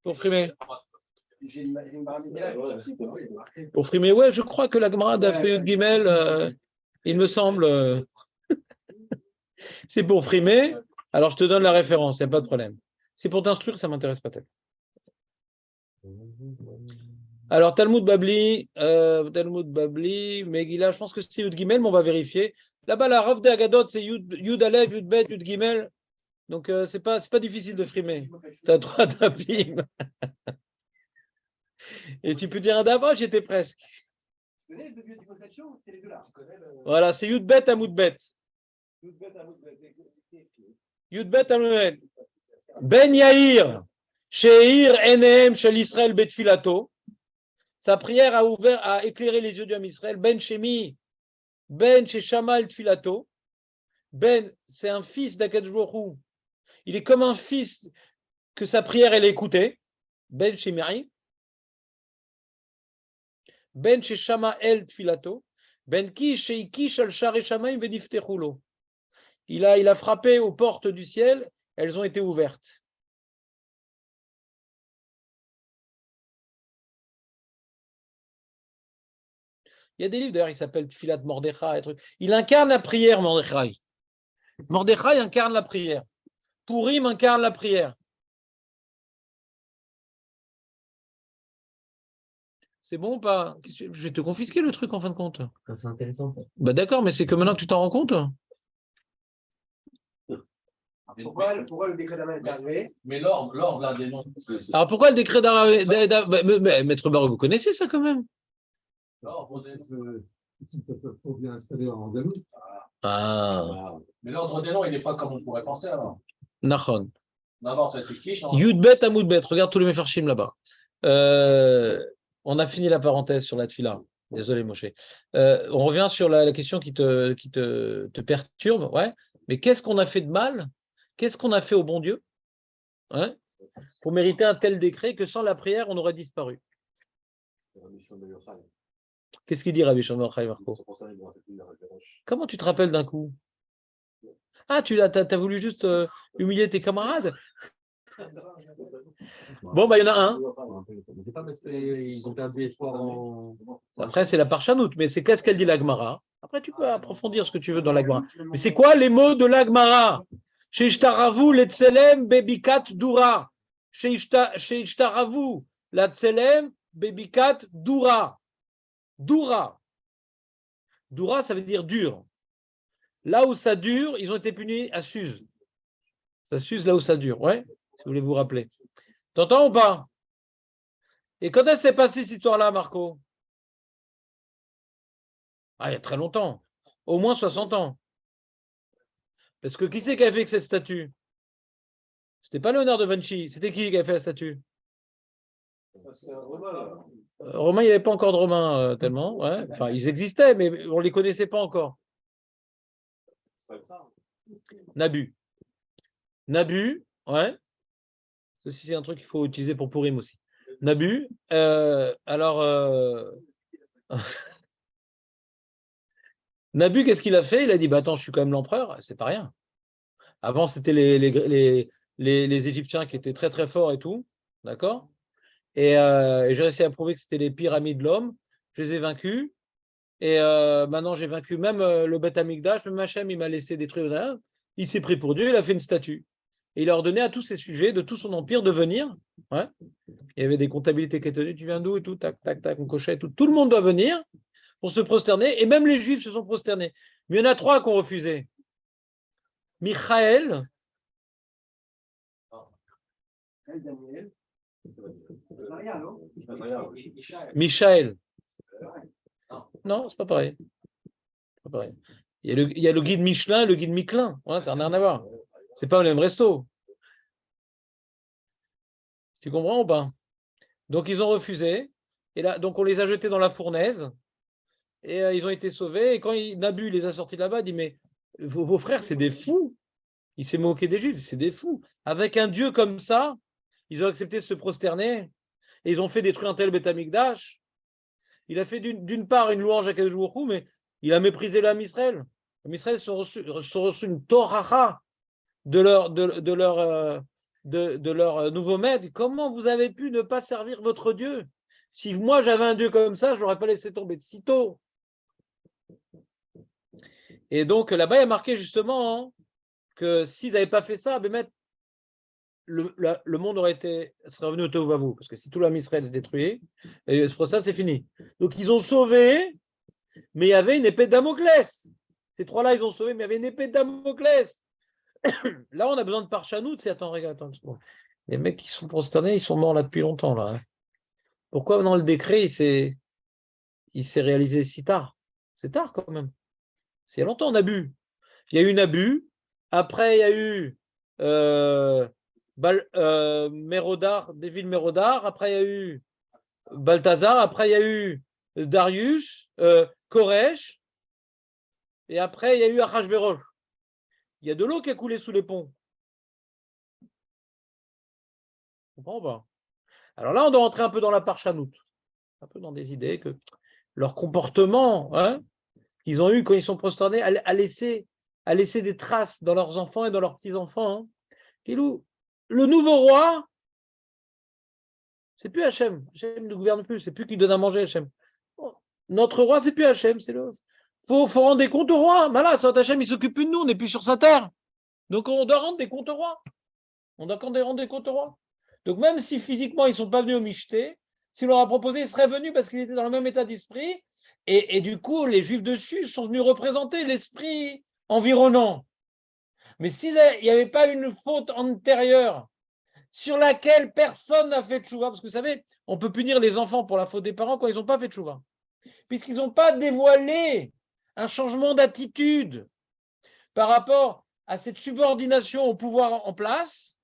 pour frimer? Pour frimer, ouais, je crois que la Gemara d'Afri Yud-Gimel, il me semble. C'est pour frimer. Alors, je te donne la référence, il n'y a pas de problème. C'est pour t'instruire, ça ne m'intéresse pas tellement. Alors, Talmud Babli, Megillah, je pense que c'est Yud Gimel, mais on va vérifier. Là-bas, la Rav de Agadot, c'est Yud Alev, Yud Bet, Yud Gimel. Donc, c'est pas difficile de frimer. Tu as 3 tapim. Et tu peux dire un d'avant, j'étais presque. Voilà, c'est Yud Bet, Amud Bet. Yud Bet, Amud Bet. Ben Yair, Sheir Enem, Shel Israël Betfilato. Sa prière a éclairé les yeux du Ham Israël. Ben Shemi, Ben Sheshama El Tfilato. Ben, c'est un fils d'Akadosh Baruch Hu. Il est comme un fils que sa prière elle écoutée. Ben Shemari. Ben Sheshama El Tfilato. Ben Kish Sheikish Al Share Shamaim Veniftechulo. Il a frappé aux portes du ciel, elles ont été ouvertes. Il y a des livres d'ailleurs, il s'appelle Tfilat Mordechai. Il incarne la prière, Mordechai. Mordechai incarne la prière. Purim incarne la prière. C'est bon ou pas? Je vais te confisquer le truc en fin de compte. C'est intéressant. Bah d'accord, mais c'est que maintenant que tu t'en rends compte. Pourquoi le décret d'Amel est arrivé? Mais l'ordre là des noms. Alors pourquoi le décret Maître Barreau, vous connaissez ça quand même? L'ordre faut bien installer en Galoute. Ah. Mais l'ordre des noms, il n'est pas comme on pourrait penser avant. Nachon. D'abord, c'était Kish. Yudbet Amoudbet, regarde tous les Mefarshim là-bas. On a fini la parenthèse sur la tfila. Désolé, Moshe. On revient sur la question qui te perturbe. Ouais. Mais qu'est-ce qu'on a fait de mal? Qu'est-ce qu'on a fait au bon Dieu, hein, pour mériter un tel décret que sans la prière, on aurait disparu? Qu'est-ce qu'il dit, Rabbi Shimon Bar Yochai, Marco? Comment tu te rappelles d'un coup? Ah, t'as voulu juste humilier tes camarades? Bon, bah, il y en a un. C'est pas parce qu'ils ont perdu espoir en. Après, c'est la parchanout, mais c'est qu'est-ce qu'elle dit la Gemara? Après, tu peux approfondir ce que tu veux dans la Gemara. Mais c'est quoi les mots de la Gemara? Chez Ishtaravu, l'Etzelem, Bebikat, Dura. Chez Ishtaravu, l'Etzelem, Bebikat, Dura. Dura. Dura, ça veut dire dur. Là où ça dure, ils ont été punis à Suse. Ça s'use là où ça dure, ouais, si vous voulez vous rappeler. T'entends ou pas? Et quand est-ce s'est passée cette histoire-là, Marco? Ah, il y a très longtemps. Au moins 60 ans. Parce que qui c'est qui a fait cette statue? C'était pas Léonard de Vinci. C'était qui a fait la statue? Romain, il n'y avait pas encore de Romains tellement. Ouais. Enfin, ils existaient, mais on ne les connaissait pas encore. Nabu. Nabu, ouais. Ceci, c'est un truc qu'il faut utiliser pour Pourim aussi. Nabu, Nabu, qu'est-ce qu'il a fait? Il a dit, bah attends, je suis quand même l'empereur, c'est pas rien. Avant, c'était les Égyptiens qui étaient très très forts et tout, d'accord? Et j'ai réussi à prouver que c'était les pires amis de l'homme. Je les ai vaincus. Et maintenant, j'ai vaincu même le Beth Amikdash, même Hachem, il m'a laissé détruire. Il s'est pris pour Dieu, il a fait une statue. Et il a ordonné à tous ses sujets de tout son empire de venir. Ouais. Il y avait des comptabilités qui étaient tenues, tu viens d'où et tout, tac, tac, tac, on cochait tout. Tout le monde doit venir pour se prosterner, et même les Juifs se sont prosternés. Mais il y en a 3 qui ont refusé. Michaël, Daniel. Michaël. Non, c'est pas pareil. C'est pas pareil. Il y a le guide Michelin et le guide Michelin. Ouais, ça n'a rien à voir. C'est pas le même resto. Tu comprends ou pas? Donc ils ont refusé. Et là, donc on les a jetés dans la fournaise. Et ils ont été sauvés. Et quand Nabu les a sortis là-bas, il dit, mais vos frères, c'est des fous. Il s'est moqué des Juifs, c'est des fous. Avec un Dieu comme ça, ils ont accepté de se prosterner. Et ils ont fait détruire un tel Beth Amikdash. Il a fait d'une part une louange à Kadosh Baruch Hu, mais il a méprisé l'âme Israël. Les Israël sont reçus une Torah de leur nouveau maître. Comment vous avez pu ne pas servir votre Dieu? Si moi j'avais un Dieu comme ça, je n'aurais pas laissé tomber de sitôt. Et donc là-bas, il y a marqué justement que s'ils n'avaient pas fait ça, le monde serait revenu au Tohu Vavu, parce que si tout l'âme Israël se détruit, et pour ça c'est fini. Donc ils ont sauvé, mais il y avait une épée de Damoclès. Ces 3-là, ils ont sauvé, mais il y avait une épée de Damoclès. Là, on a besoin de parchanout. Attends, regarde, attends. Les mecs qui sont prosternés, ils sont morts là depuis longtemps. Là. Pourquoi maintenant le décret, il s'est réalisé si tard? C'est tard quand même. C'est il y a longtemps, on a bu. Il y a eu Nabu. Après, il y a eu Mérodar, David Mérodar. Après, il y a eu Balthazar. Après, il y a eu Darius, Koresh. Et après, il y a eu Achashverosh. Il y a de l'eau qui a coulé sous les ponts. Tu comprends pas? Alors là, on doit rentrer un peu dans la parchanout. Un peu dans des idées que leur comportement, qu'ils ont eu quand ils sont prosternés, a laissé des traces dans leurs enfants et dans leurs petits-enfants. Le nouveau roi, c'est plus Hachem. Hachem ne gouverne plus, c'est plus qui donne à manger, Hachem. Notre roi, c'est plus Hachem, c'est le. Faut rendre des comptes au roi. Voilà, Saint Hachem, il s'occupe plus de nous, on n'est plus sur sa terre. Donc on doit rendre des comptes au roi. On doit rendre des comptes au roi. Donc même si physiquement ils ne sont pas venus au Michté, s'il leur a proposé, ils seraient venus parce qu'ils étaient dans le même état d'esprit. Et du coup, les Juifs dessus sont venus représenter l'esprit environnant. Mais s'il n'y avait pas une faute antérieure sur laquelle personne n'a fait tchouva, parce que vous savez, on peut punir les enfants pour la faute des parents quand ils n'ont pas fait tchouva, puisqu'ils n'ont pas dévoilé un changement d'attitude par rapport à cette subordination au pouvoir en place,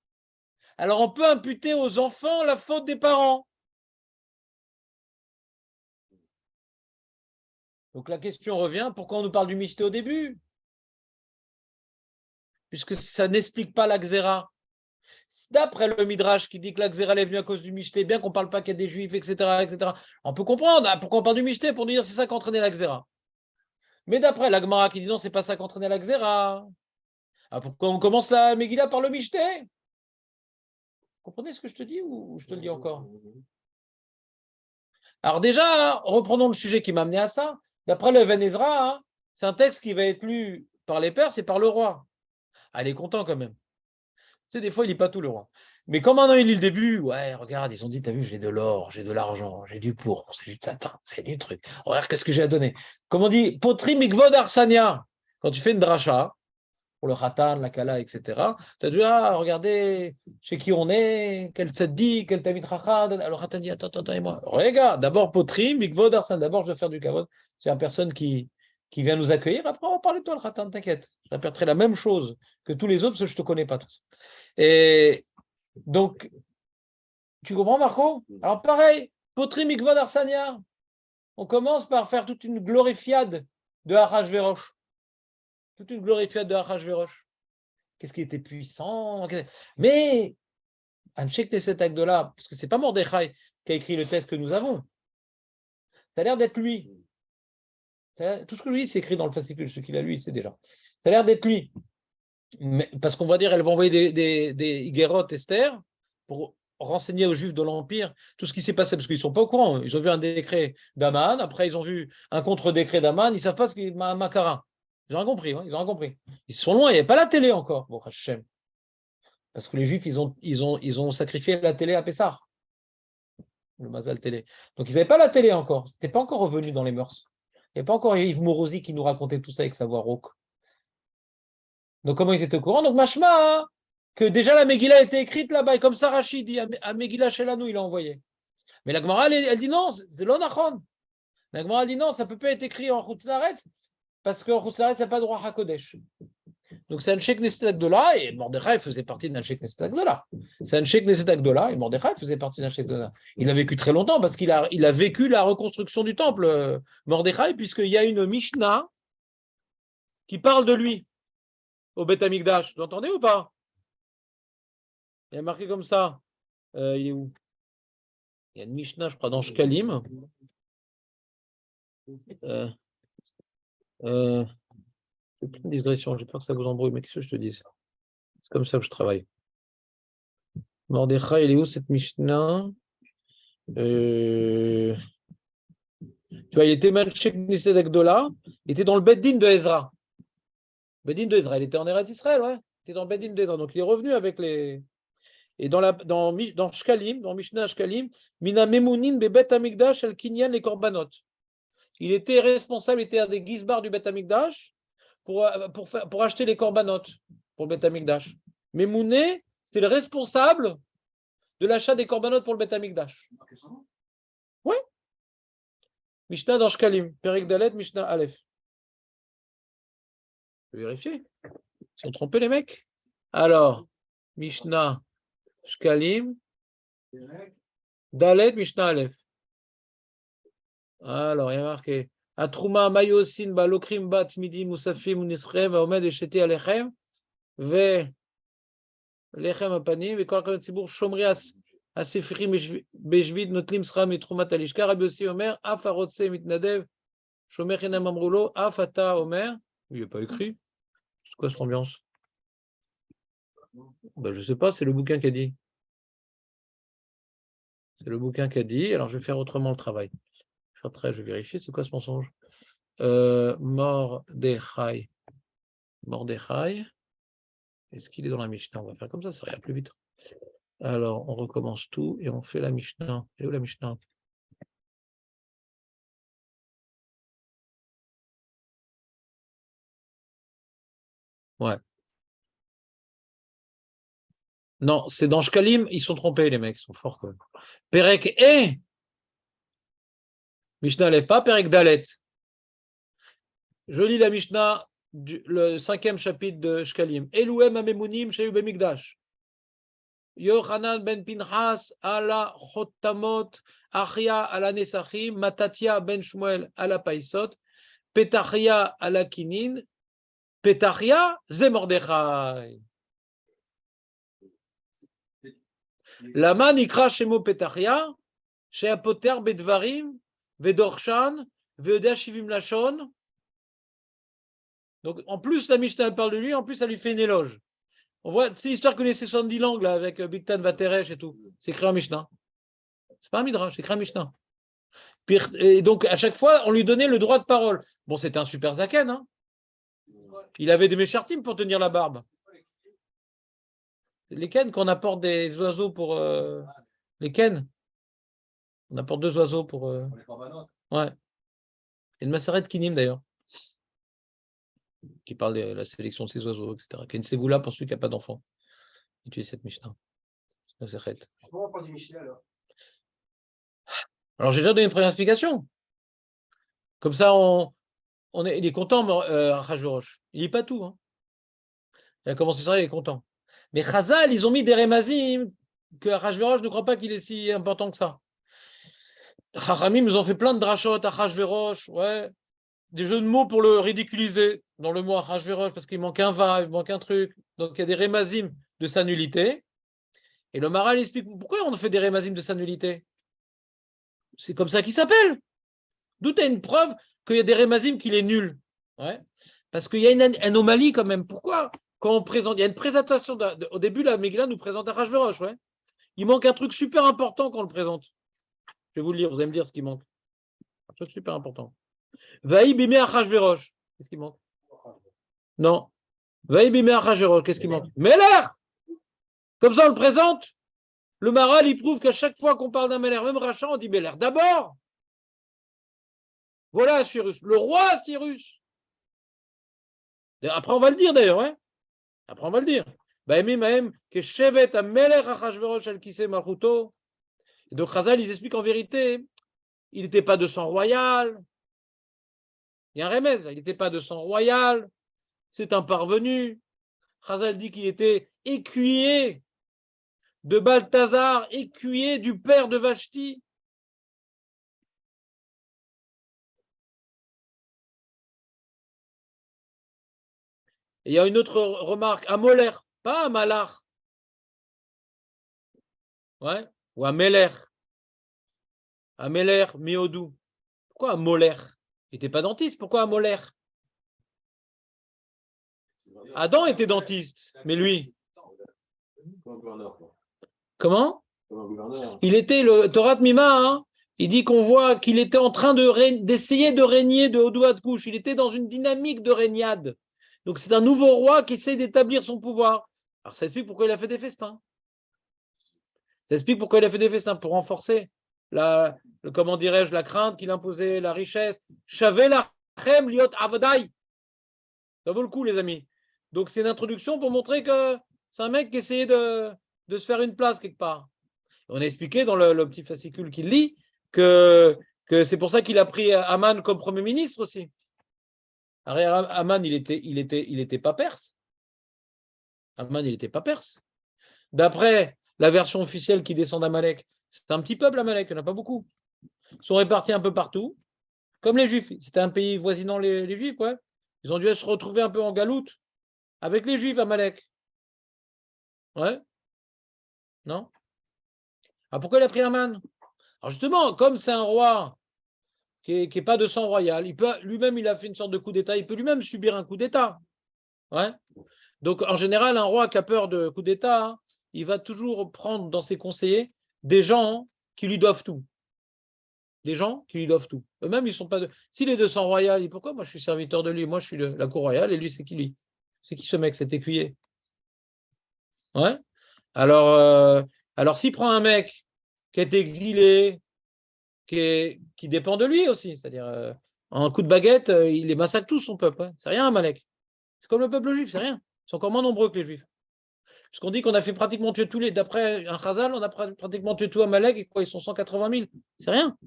alors on peut imputer aux enfants la faute des parents. Donc la question revient, pourquoi on nous parle du Michté au début? Puisque ça n'explique pas la xéra. D'après le Midrash qui dit que la Xéra est venue à cause du Michté, bien qu'on ne parle pas qu'il y a des Juifs, etc., etc., on peut comprendre pourquoi on parle du Michté pour nous dire c'est ça qui entraînait la Xéra. Mais d'après la Gemara qui dit non, c'est pas ça qui entraînait la Xéra. Ah, pourquoi on commence la Megillah par le Michté? Vous comprenez ce que je te dis ou je te le dis encore? Alors déjà, reprenons le sujet qui m'a amené à ça. D'après le Even Ezra, c'est un texte qui va être lu par les pères, c'est par le roi. Ah, il est content quand même. Tu sais, des fois, il lit pas tout le roi. Mais comme maintenant il lit le début, ouais, regarde, ils ont dit, t'as vu, j'ai de l'or, j'ai de l'argent, j'ai du pourpre, j'ai du satin, j'ai du truc. Regarde, qu'est-ce que j'ai à donner? Comme on dit, potri mikvod arsania. Quand tu fais une dracha, pour le khatan, la kala, etc., tu as dit, ah, regardez chez qui on est, quel tzaddik, quel tamid chacham. Alors, khatan dit, attends, et moi. Regarde, d'abord potri mikvod arsania. D'abord, je vais faire du kavod. C'est une personne qui vient nous accueillir. Après, on va parler de toi, le khatan, t'inquiète. Je répéterai la même chose que tous les autres, parce que je ne te connais pas tous. Et donc, tu comprends, Marco? Alors, pareil, potri mikvod arsania. On commence par faire toute une glorifiade de Achashverosh. Toute une glorifiade de Achashverosh. Qu'est-ce qui était puissant? Mais, Anshek Teset Agdola, parce que c'est pas Mordechai qui a écrit le texte que nous avons. Ça a l'air d'être lui. Tout ce que je dis, c'est écrit dans le fascicule. Ce qu'il a lu, il sait déjà. Ça a l'air d'être lui. Mais, parce qu'on va dire, elle va envoyer des Higuerot Esther pour renseigner aux Juifs de l'Empire tout ce qui s'est passé, parce qu'ils ne sont pas au courant. Ils ont vu un décret d'Aman, après ils ont vu un contre-décret d'Aman, ils ne savent pas ce qu'il y a Macarin. Ils ont rien compris, ils ont rien compris. Ils sont loin, il n'y avait pas la télé encore. Bon, Hachem. Parce que les Juifs, ils ont sacrifié la télé à Pessah, le Mazal télé. Donc ils n'avaient pas la télé encore. Ce n'était pas encore revenu dans les mœurs. Il n'y avait pas encore Yves Morosi qui nous racontait tout ça avec sa voix rauque. Donc comment ils étaient au courant? Donc Mashma, que déjà la Megillah a été écrite là-bas, et comme ça Rachid dit, à Megillah Shelanu, il a envoyé. Mais la Gemara, elle dit non, c'est l'onachon. La Gemara dit non, ça ne peut pas être écrit en Chutzlaretz, parce qu'en Chutzlaretz, il n'y a pas de droit HaKodesh. Donc c'est un Sheikh Neset Agdola, et Mordechai faisait partie d'un Sheikh Neset Agdola. C'est un Sheikh Neset Agdola, et Mordechai faisait partie d'un Sheikh Agdola. Il a vécu très longtemps, parce qu'il a vécu la reconstruction du temple, Mordechai, puisqu'il y a une Mishnah qui parle de lui au Beth Amikdash. Vous entendez ou pas? Il y a marqué comme ça. Il est où? Il y a une Mishnah, je crois, dans Shkalim. J'ai plein de digressions, j'ai peur que ça vous embrouille, mais qu'est-ce que je te dis? C'est comme ça que je travaille. Mordechai, il est où cette Mishnah? Tu vois, il était Malchek Nised Agdola, il était dans le Beddin de Ezra. Beddin de Ezra, il était en Eretz Israël, ouais. Il était dans le Beddin de Ezra, donc il est revenu avec les. Et dans Shkalim, dans Mishnah Shkalim, Mina Memounin Bebet Amikdash al Kinyan les Korbanot. Il était responsable, il était un des Gizbar du Bet Amikdash pour acheter les Korbanot pour le Bet Amikdash. Memouné, c'est le responsable de l'achat des Korbanot pour le Bet Amikdash. Oui. Mishnah dans Shkalim, Perek Dalet, Mishnah Aleph. Je vais vérifier. Ils sont trompés les mecs. Alors, Mishnah Shkalim, Dalet, Mishnah Aleph. Alors, il y a marqué Atrouma Mayosin Balokrim Bat Midi Musafim Unisrem Omed Esheti Alechem Ve Lechem Apanim Ve Korkan Tzibur Shomri Asifrim Bejvid Notlim Sram et Troumat Alishka Rabbi aussi Omer Afarotse Mitnadev Shomer Chenam Amrulo Afata Omer. Il n'y a pas écrit. C'est quoi cette ambiance? Ben, je ne sais pas, c'est le bouquin qui a dit. C'est le bouquin qui a dit, alors je vais faire autrement le travail. Je vais vérifier, c'est quoi ce mensonge? Mordechai. Mordechai. Est-ce qu'il est dans la Mishnah? On va faire comme ça ira plus vite. Alors, on recommence tout et on fait la Mishnah. Elle est où la Mishnah? Ouais. Non, c'est dans Shkalim, ils sont trompés, les mecs, ils sont forts quand même. Perek et Mishnah lève pas, Perek Dalet. Je lis la Mishnah, le 5e chapitre de Shkalim. Elouem Amemounim Shayub Bemikdash. Yochanan ben Pinchas ala Chotamot, Achia ala Nesachim, Matatia ben Shmuel ala Paisot, Petachia ala Kinin, Petachia ze Mordechai. Laman ikra shemo petaria, sheapoter bedvarim, vedorshan, veodea shivim lashon. Donc, en plus, la Mishnah parle de lui, en plus, elle lui fait une éloge. On voit, c'est l'histoire que connaissez 70 langues, là, avec Bigtan Vateresh et tout. C'est écrit en Mishnah. C'est pas un Midrash, c'est écrit en Mishnah. Et donc, à chaque fois, on lui donnait le droit de parole. Bon, c'était un super zaken, hein. Il avait des méchartim pour tenir la barbe. Les ken, qu'on apporte des oiseaux pour... les ken. On apporte 2 oiseaux pour... Ouais. Et une Maseret Kinim, d'ailleurs. Qui parle de la sélection de ces oiseaux, etc. Qui est une ségoula pour celui qui n'a pas d'enfant. Utilisez cette Mishnah. Pourquoi on parle du Mishnah alors? Alors, j'ai déjà donné une première explication. Comme ça, il est content, Achashverosh. Il lit pas tout. Hein. Il a commencé ça, il est content. Mais Chazal, ils ont mis des rémazim que Achashverosh ne croit pas qu'il est si important que ça. Chachamim, ils ont fait plein de drachot, Achashverosh, ouais. Des jeux de mots pour le ridiculiser dans le mot Achashverosh, parce qu'il manque un va, il manque un truc. Donc, il y a des rémazim de sa nullité. Et le Maral explique pourquoi on fait des rémazim de sa nullité. C'est comme ça qu'il s'appelle. D'où tu as une preuve qu'il y a des rémazim qu'il est nul. Ouais. Parce qu'il y a une anomalie quand même. Pourquoi? Quand on présente, il y a une présentation, au début, la Megillah nous présente Achashverosh. Ouais. Il manque un truc super important quand on le présente. Je vais vous le lire, vous allez me dire ce qui manque. Un truc super important. Vaï bimé Achashverosh. Qu'est-ce qui manque? Non. Vaï bimé Achashverosh. Qu'est-ce qui manque? Meler. Comme ça, on le présente. Le Maral, il prouve qu'à chaque fois qu'on parle d'un Meler, même Rachat, on dit Meler. D'abord, voilà Cyrus, le roi Cyrus. Après, on va le dire d'ailleurs. Hein. Après, on va le dire. Donc, Chazal, ils expliquent en vérité, il n'était pas de sang royal. Il y a un remède, il n'était pas de sang royal. C'est un parvenu. Chazal dit qu'il était écuyer de Balthazar, écuyer du père de Vashti. Et il y a une autre remarque, à Moller, pas à Malar. Ouais, ou à Meller. À Meller, Miodou. Pourquoi à Moller? Il n'était pas dentiste, pourquoi à Moller? Adam était dentiste, mais lui. Comment? Il était le Torah Mima, hein. Il dit qu'on voit qu'il était en train d'essayer de régner de Hodou Hadkouch. Il était dans une dynamique de régnade. Donc c'est un nouveau roi qui essaie d'établir son pouvoir. Alors ça explique pourquoi il a fait des festins. Ça explique pourquoi il a fait des festins, pour renforcer comment dirais-je, la crainte qu'il imposait, la richesse. Shavel Achem Liot Avadai. Ça vaut le coup, les amis. Donc c'est une introduction pour montrer que c'est un mec qui essayait de se faire une place quelque part. On a expliqué dans le petit fascicule qu'il lit que c'est pour ça qu'il a pris Aman comme Premier ministre aussi. Aman, il était pas perse. Aman, il n'était pas perse. D'après la version officielle qui descend d'Amalek, c'est un petit peuple, Amalek, il n'y en a pas beaucoup. Ils sont répartis un peu partout, comme les Juifs. C'était un pays voisinant les Juifs, ouais. Ils ont dû se retrouver un peu en galoute avec les Juifs, Amalek. Ouais. Non? Ah, pourquoi il a pris Aman? Alors justement, comme c'est un roi qui n'est pas de sang royal, lui-même, il a fait une sorte de coup d'État, il peut lui-même subir un coup d'État. Ouais. Donc, en général, un roi qui a peur de coup d'État, hein, il va toujours prendre dans ses conseillers des gens qui lui doivent tout. Des gens qui lui doivent tout. Eux-mêmes, ils ne sont pas de... S'il est de sang royal, il dit pourquoi moi je suis serviteur de lui? Moi, je suis de la cour royale et lui, c'est qui lui? C'est qui ce mec, cet écuyer? Ouais. Alors s'il prend un mec qui est exilé, qui dépend de lui aussi, c'est-à-dire en coup de baguette, il les massacre tous son peuple. Hein. C'est rien, Amalek. C'est comme le peuple juif, c'est rien. Ils sont encore moins nombreux que les juifs. Parce qu'on dit qu'on a fait pratiquement tuer tous les. D'après un Chazal, on a pratiquement tué tout Amalek et quoi, ils sont 180 000. C'est rien.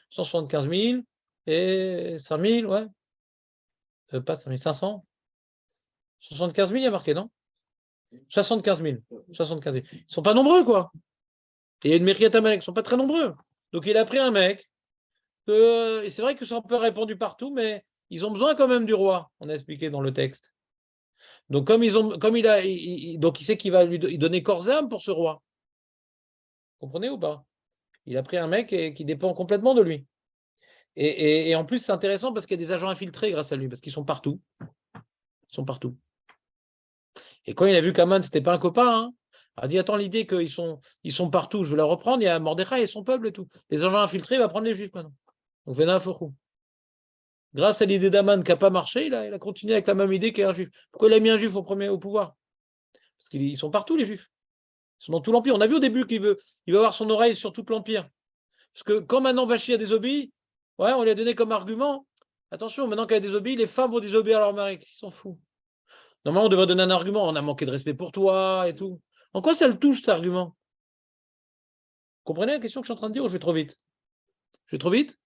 175 000 et 5 000, ouais. Pas 5 500. 75 000, il y a marqué, non? 75 000. 75 000. Ils ne sont pas nombreux, quoi. Et il y a une Mériat Amalek, ils ne sont pas très nombreux. Donc il a pris un mec. Et c'est vrai que c'est un peu répandu partout, mais ils ont besoin quand même du roi, on a expliqué dans le texte. Donc, comme donc il sait qu'il va lui donner corps et âme pour ce roi. Vous comprenez ou pas? Il a pris un mec qui dépend complètement de lui. Et en plus, c'est intéressant parce qu'il y a des agents infiltrés grâce à lui, parce qu'ils sont partout. Ils sont partout. Et quand il a vu qu'Aman, ce n'était pas un copain, hein, il a dit, attends, l'idée qu'ils sont partout, je vais la reprendre, il y a Mordechai et son peuple et tout. Les agents infiltrés, il va prendre les Juifs maintenant. Donc, Venafou. Grâce à l'idée d'Aman qui n'a pas marché, il a continué avec la même idée qu'un Juif. Pourquoi il a mis un Juif au pouvoir? Parce qu'ils sont partout, les Juifs. Ils sont dans tout l'Empire. On a vu au début qu'il veut avoir son oreille sur tout l'Empire. Parce que quand maintenant Vachi a désobéi, ouais, on lui a donné comme argument, attention, maintenant qu'elle a désobéi, les femmes vont désobéir à leur mari. Ils s'en foutent. Normalement, on devrait donner un argument. On a manqué de respect pour toi et tout. En quoi ça le touche, cet argument? Vous comprenez la question que je suis en train de dire ou je vais trop vite? Je vais trop vite?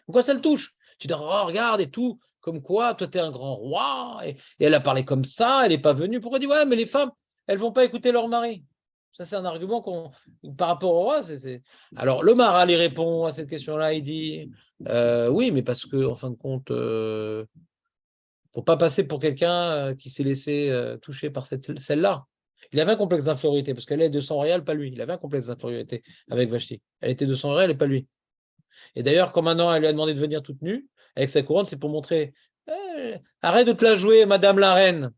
En quoi ça le touche? Tu dis, oh, regarde et tout, comme quoi, toi, tu es un grand roi, et elle a parlé comme ça, elle n'est pas venue. Pourquoi dire, ouais, mais les femmes, elles ne vont pas écouter leur mari? Ça, c'est un argument par rapport au roi. Alors, le Maharal, il répond à cette question-là, il dit, oui, mais parce que, en fin de compte, pour ne pas passer pour quelqu'un qui s'est laissé toucher par celle-là. Il avait un complexe d'infériorité, parce qu'elle est de sang royal, pas lui. Il avait un complexe d'infériorité avec Vashti. Elle était de sang royal et pas lui. Et d'ailleurs, quand maintenant elle lui a demandé de venir toute nue, avec sa couronne, c'est pour montrer arrête de te la jouer, Madame la Reine.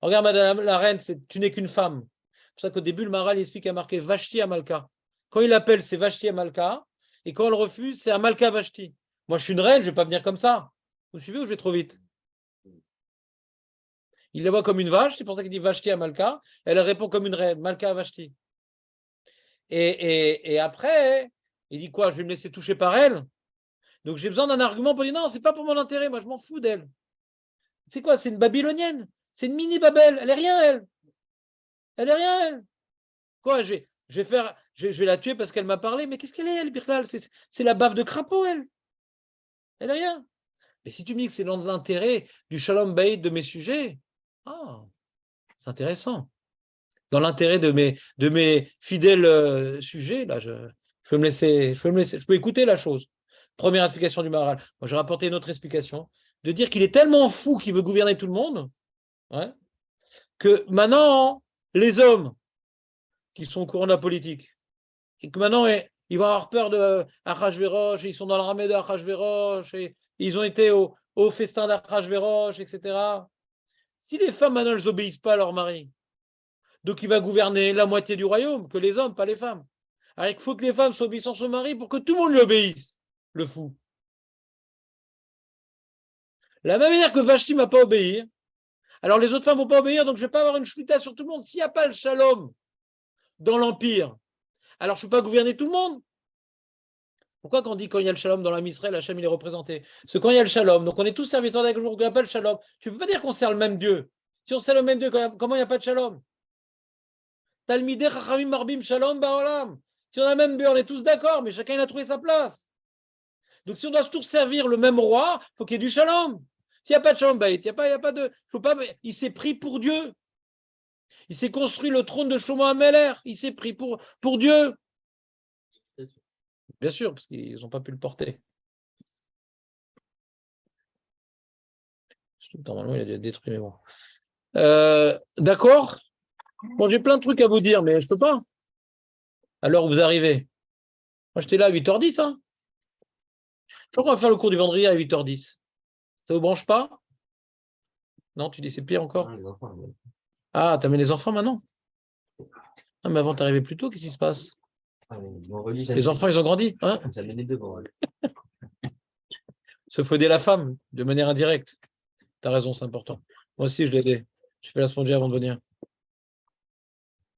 Regarde, Madame la Reine, tu n'es qu'une femme. C'est pour ça qu'au début, le Maharal explique à marqué Vashti Amalka. Quand il appelle, c'est Vashti Amalka. Et quand elle refuse, c'est Amalka Vashti. Moi, je suis une reine, je ne vais pas venir comme ça. Vous suivez ou je vais trop vite? Il la voit comme une vache, c'est pour ça qu'il dit Vashti Amalka. Elle répond comme une reine, Malka Vashti. Et après, il dit quoi? Je vais me laisser toucher par elle. Donc j'ai besoin d'un argument pour dire non, c'est pas pour mon intérêt, moi je m'en fous d'elle. C'est quoi? C'est une babylonienne. C'est une mini Babel. Elle est rien, elle. Elle est rien, elle. Quoi? Je vais la tuer parce qu'elle m'a parlé. Mais qu'est-ce qu'elle est, elle, Birklal? C'est la baffe de crapaud, elle. Elle est rien. Mais si tu me dis que c'est dans l'intérêt du Shalom Bayit de mes sujets, c'est intéressant. Dans l'intérêt de mes fidèles sujets, là, je peux me laisser, je peux écouter la chose. Première explication du Maharal. Moi, j'ai rapporté une autre explication, de dire qu'il est tellement fou qu'il veut gouverner tout le monde, ouais, que maintenant, les hommes qui sont au courant de la politique, et que maintenant, ils vont avoir peur de Achashverosh, ils sont dans l'armée de Achashverosh, et ils ont été au festin d'Achashverosh, etc. Si les femmes, maintenant, elles n'obéissent pas à leur mari, donc il va gouverner la moitié du royaume, que les hommes, pas les femmes. Alors il faut que les femmes soient obéissantes à son mari pour que tout le monde lui obéisse, le fou. La même manière que Vashti ne m'a pas obéi, alors les autres femmes ne vont pas obéir, donc je ne vais pas avoir une shlita sur tout le monde. S'il n'y a pas le shalom dans l'empire, alors je ne peux pas gouverner tout le monde. Pourquoi quand on dit quand il y a le shalom dans l'âme Israël, Hachem il est représenté? Parce que quand il y a le shalom, donc on est tous serviteurs d'un jour, il n'y a pas le shalom. Tu ne peux pas dire qu'on sert le même Dieu. Si on sert le même Dieu, comment il n'y a pas de shalom? Talmideh Chachamim Marbim Shalom Ba'olam. Si on a le même Dieu, on est tous d'accord, mais chacun il a trouvé sa place. Donc si on doit tous servir le même roi, il faut qu'il y ait du shalom. S'il n'y a pas de shalom bayit, il n'y a pas de. Il s'est pris pour Dieu. Il s'est construit le trône de Shlomo HaMelech. Il s'est pris pour Dieu. Bien sûr, parce qu'ils n'ont pas pu le porter. Normalement, il a dû être détruit, mais bon. D'accord. Bon, j'ai plein de trucs à vous dire, mais je ne peux pas. À l'heure où vous arrivez. Moi, j'étais là à 8h10. Hein. Je crois qu'on va faire le cours du vendredi à 8h10. Ça ne vous branche pas? Non, tu dis c'est pire encore? Ah, tu as mis les enfants maintenant? Ah, mais avant, tu arrivais plus tôt, qu'est-ce qui se passe? Les enfants, ils ont grandi, hein? Se faut aider la femme de manière indirecte. Tu as raison, c'est important. Moi aussi, je l'ai aidé. J'ai fait la spongia avant de venir.